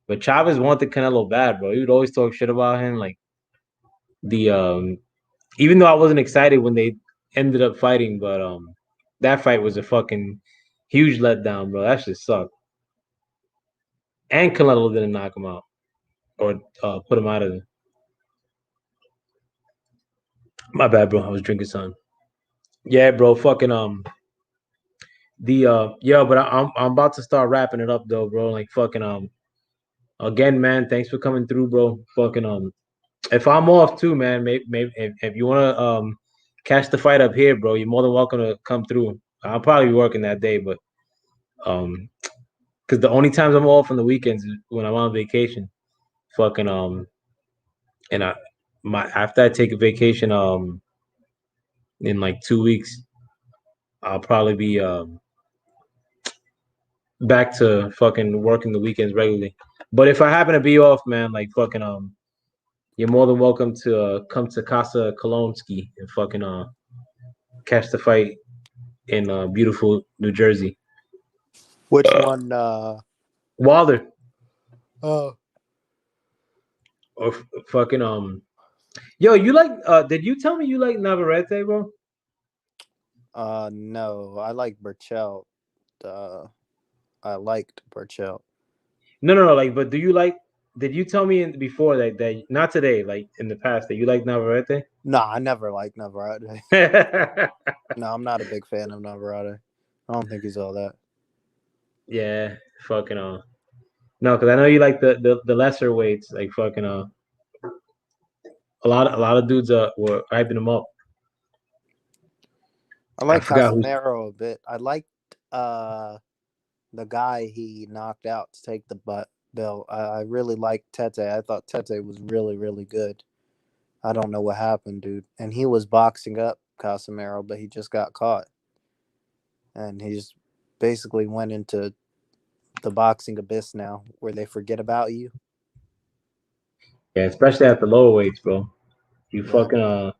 But Chavez wanted Canelo bad, bro. He would always talk shit about him. Like the even though I wasn't excited when they ended up fighting, but that fight was a fucking huge letdown, bro. That shit sucked. And Canelo didn't knock him out or put him out of there. My bad, bro. I was drinking something. Yeah, bro. Fucking the yeah, but I'm about to start wrapping it up though, bro. Like fucking again, man. Thanks for coming through, bro. Fucking if I'm off too, man, maybe if you wanna catch the fight up here, bro, you're more than welcome to come through. I'll probably be working that day, but um, because the only times I'm off on the weekends is when I'm on vacation. Fucking and my after I take a vacation in like 2 weeks, I'll probably be back to fucking working the weekends regularly. But if I happen to be off, man, like fucking you're more than welcome to come to Casa Kolonsky and fucking catch the fight in beautiful New Jersey. Which one? Wilder Oh, or fucking yo, you like did you tell me you like Navarrete, bro? no, I like Burchell. I liked Burchell. No, like but do you like did you tell me before that not today, like in the past that you like Navarrete? Nah, I never liked Navarrete. No, I'm not a big fan of Navarrete. I don't think he's all that. Yeah, fucking no, because I know you like the lesser weights, like fucking a lot of dudes were hyping him up. I I like forgot who's Casemiro a bit. I liked the guy he knocked out to take the belt. I really liked Tete. I thought Tete was really, really good. I don't know what happened, dude. And he was boxing up Casemiro, but he just got caught. And he just basically went into the boxing abyss now where they forget about you. Yeah, especially at the lower weights, bro. You Yeah. fucking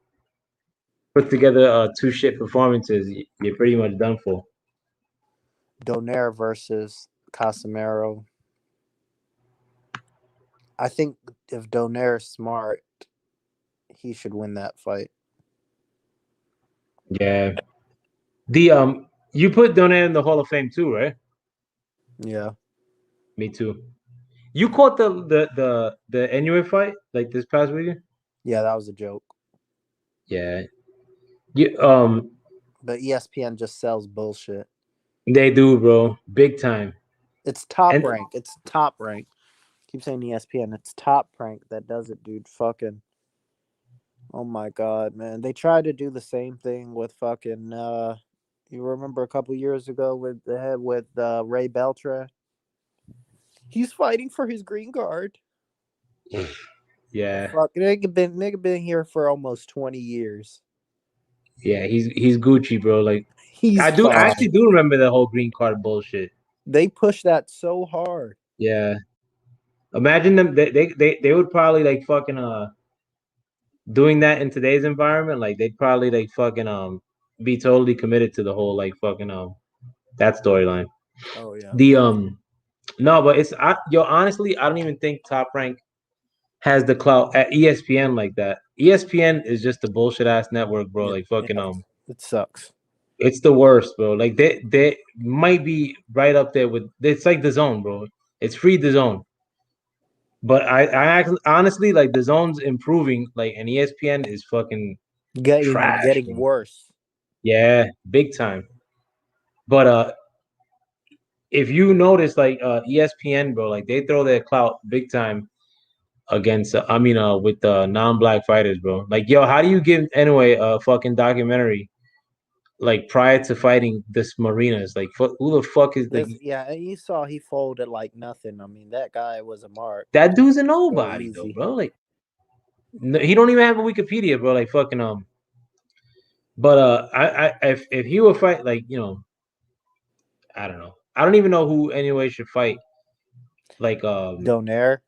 put together two shit performances, you're pretty much done for. Donaire versus Casemiro. I think if Donaire's smart, he should win that fight. Yeah. The you put Donaire in the Hall of Fame too, right? Yeah. Me too. You caught the Inoue fight like this past weekend? Yeah, that was a joke. Yeah. You But ESPN just sells bullshit. they do, bro. Big time. It's top And rank. It's top rank. Keep saying ESPN. It's top rank that does it, dude. Fucking. Oh my god, man. They tried to do the same thing with fucking. You remember a couple years ago with the head with Ray Beltra? He's fighting for his green card. The yeah. fuck nigga been here for almost 20 years. Yeah, he's Gucci, bro. Like He's I actually fine. do remember the whole green card bullshit. They push that so hard. Yeah. Imagine them they would probably like fucking doing that in today's environment, like they'd probably like fucking be totally committed to the whole like fucking that storyline. Oh yeah. The no, but yo, honestly, I don't even think Top Rank has the clout at ESPN like that. ESPN is just a bullshit ass network, bro. Yeah. Like fucking Yeah. It sucks. it's the worst, bro. Like they might be right up there with it's like the zone, bro. It's free the zone. But honestly like the zone's improving, like and ESPN is fucking trash, Getting bro. worse. Yeah, big time. But if you notice, like ESPN, bro, like they throw their clout big time against. With non-black fighters, bro. Like, yo, how do you give anyway a fucking documentary like prior to fighting this Marinas? Like, who the fuck is like This yeah, and you saw he folded like nothing. I mean, that guy was a mark. that dude's a So nobody though, easy. bro. Like, he don't even have a Wikipedia, bro. Like, fucking But if he would fight, like, I don't know. I don't even know who anyway should fight. Like, Donaire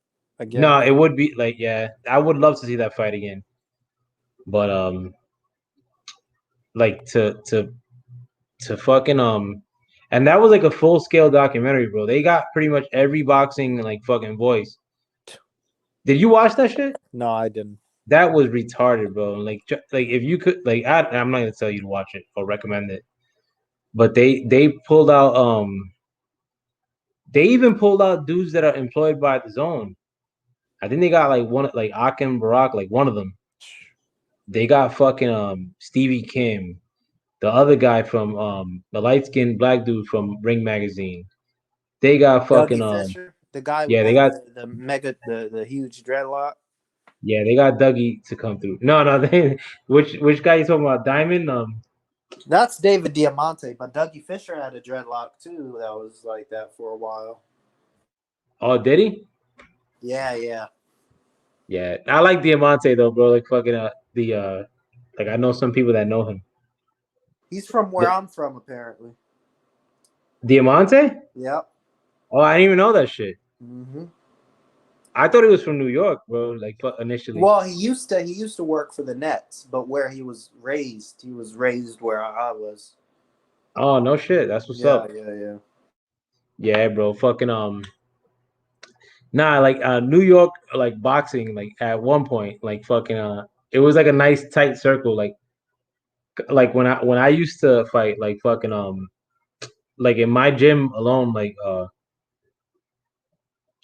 again. no, it would be like, yeah, I would love to see that fight again. But like to fucking and that was like a full scale documentary, bro. They got pretty much every boxing like fucking voice. Did you watch that shit? No, I didn't. That was retarded, bro. Like if you could like I'm not gonna tell you to watch it or recommend it, but they pulled out they even pulled out dudes that are employed by the zone. I think they got like one like Akim Barak, like one of them. They got fucking Stevie Kim, the other guy from the light skinned black dude from Ring Magazine. They got fucking Dougie Fisher, the guy yeah, they with got the mega the huge dreadlock. yeah, they got Dougie to come through. No, they which guy you talking about? Diamond? That's David Diamante, but Dougie Fisher had a dreadlock too. That was like that for a while. Oh, did he? Yeah, yeah. Yeah, I like Diamante though, bro. Like fucking the like I know some people that know him. He's from where The, I'm from, apparently. Diamante? Yep. Oh, I didn't even know that shit. Hmm. I thought he was from New York, bro. Like initially. Well, he used to work for the Nets, but where he was raised where I was. Oh no shit. That's what's Yeah, up. yeah, yeah. Yeah, bro. Fucking nah, like New York like boxing, like at one point, like fucking it was like a nice tight circle. Like when I used to fight, like fucking like in my gym alone, like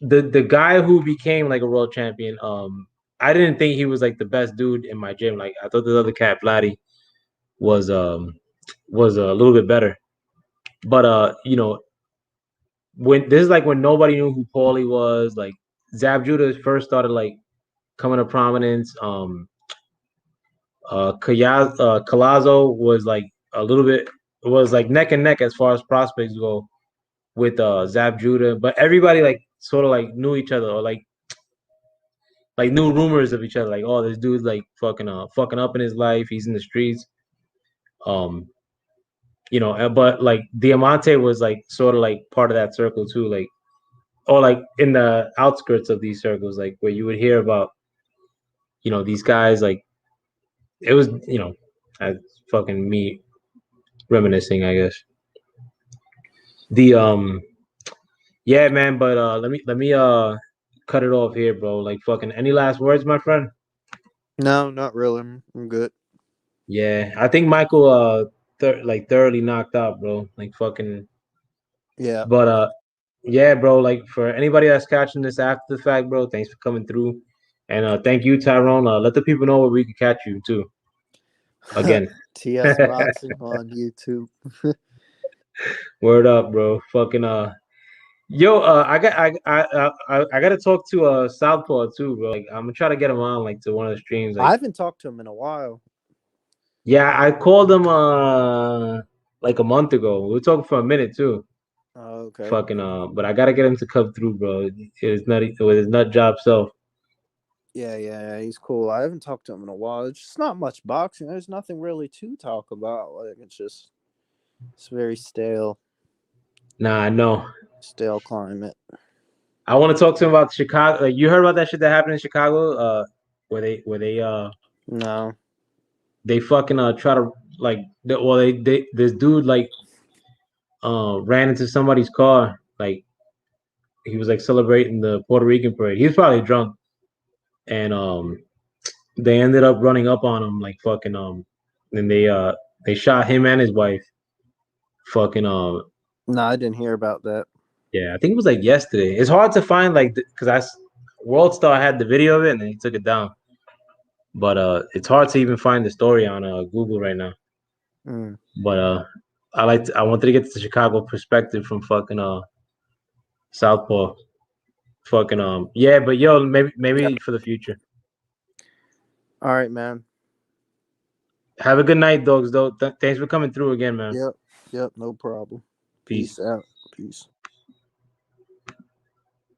the guy who became like a world champion, I didn't think he was like the best dude in my gym. Like I thought the other cat, Vladdy, was was a little bit better. But when this is like when nobody knew who Paulie was, like Zab Judah first started like coming to prominence. Colazo was like a little bit was like neck and neck as far as prospects go. with Zab Judah, but everybody like sort of like knew each other or like knew rumors of each other. Like, oh, this dude's like fucking up in his life. He's in the streets. Um, but like Diamante was like sort of like part of that circle too, like or like in the outskirts of these circles, like where you would hear about these guys. Like it was I fucking me reminiscing, I guess. The Yeah, man, but let me cut it off here, bro. Like fucking any last words, my friend? No, not really. I'm good. Yeah, I think Michael like thoroughly knocked out, bro. Like fucking Yeah. but yeah, bro, like for anybody that's catching this after the fact, bro, thanks for coming through. And thank you, Tyrone. Let the people know where we can catch you too. Again. TS Boxing on YouTube. Word up, bro. Fucking yo, I gotta talk to Southpaw too, bro. Like I'm gonna try to get him on like to one of the streams. I Like haven't talked to him in a while. yeah, I called him like a month ago. We were talking for a minute too. Oh, okay. Fucking but I gotta get him to come through, bro. It's nutty with his nut job self. Yeah, he's cool. I haven't talked to him in a while. It's just not much boxing. There's nothing really to talk about. Like it's very stale Nah, I know. climate. I want to talk to him about Chicago. Like you heard about that shit that happened in Chicago, where No. they fucking try to like they this dude like ran into somebody's car. Like he was like celebrating the Puerto Rican parade. He was probably drunk, and they ended up running up on him like fucking and they shot him and his wife. Fucking No, I didn't hear about that. yeah, I think it was like yesterday. It's hard to find like because World Star had the video of it and then he took it down. But it's hard to even find the story on Google right now. Mm. But I wanted to get the Chicago perspective from fucking Southpaw. Fucking yeah, but yo, maybe Yep. for the future. All right, man. Have a good night, dogs. Though, thanks for coming through again, man. Yep. No problem. Peace. Peace out. Peace.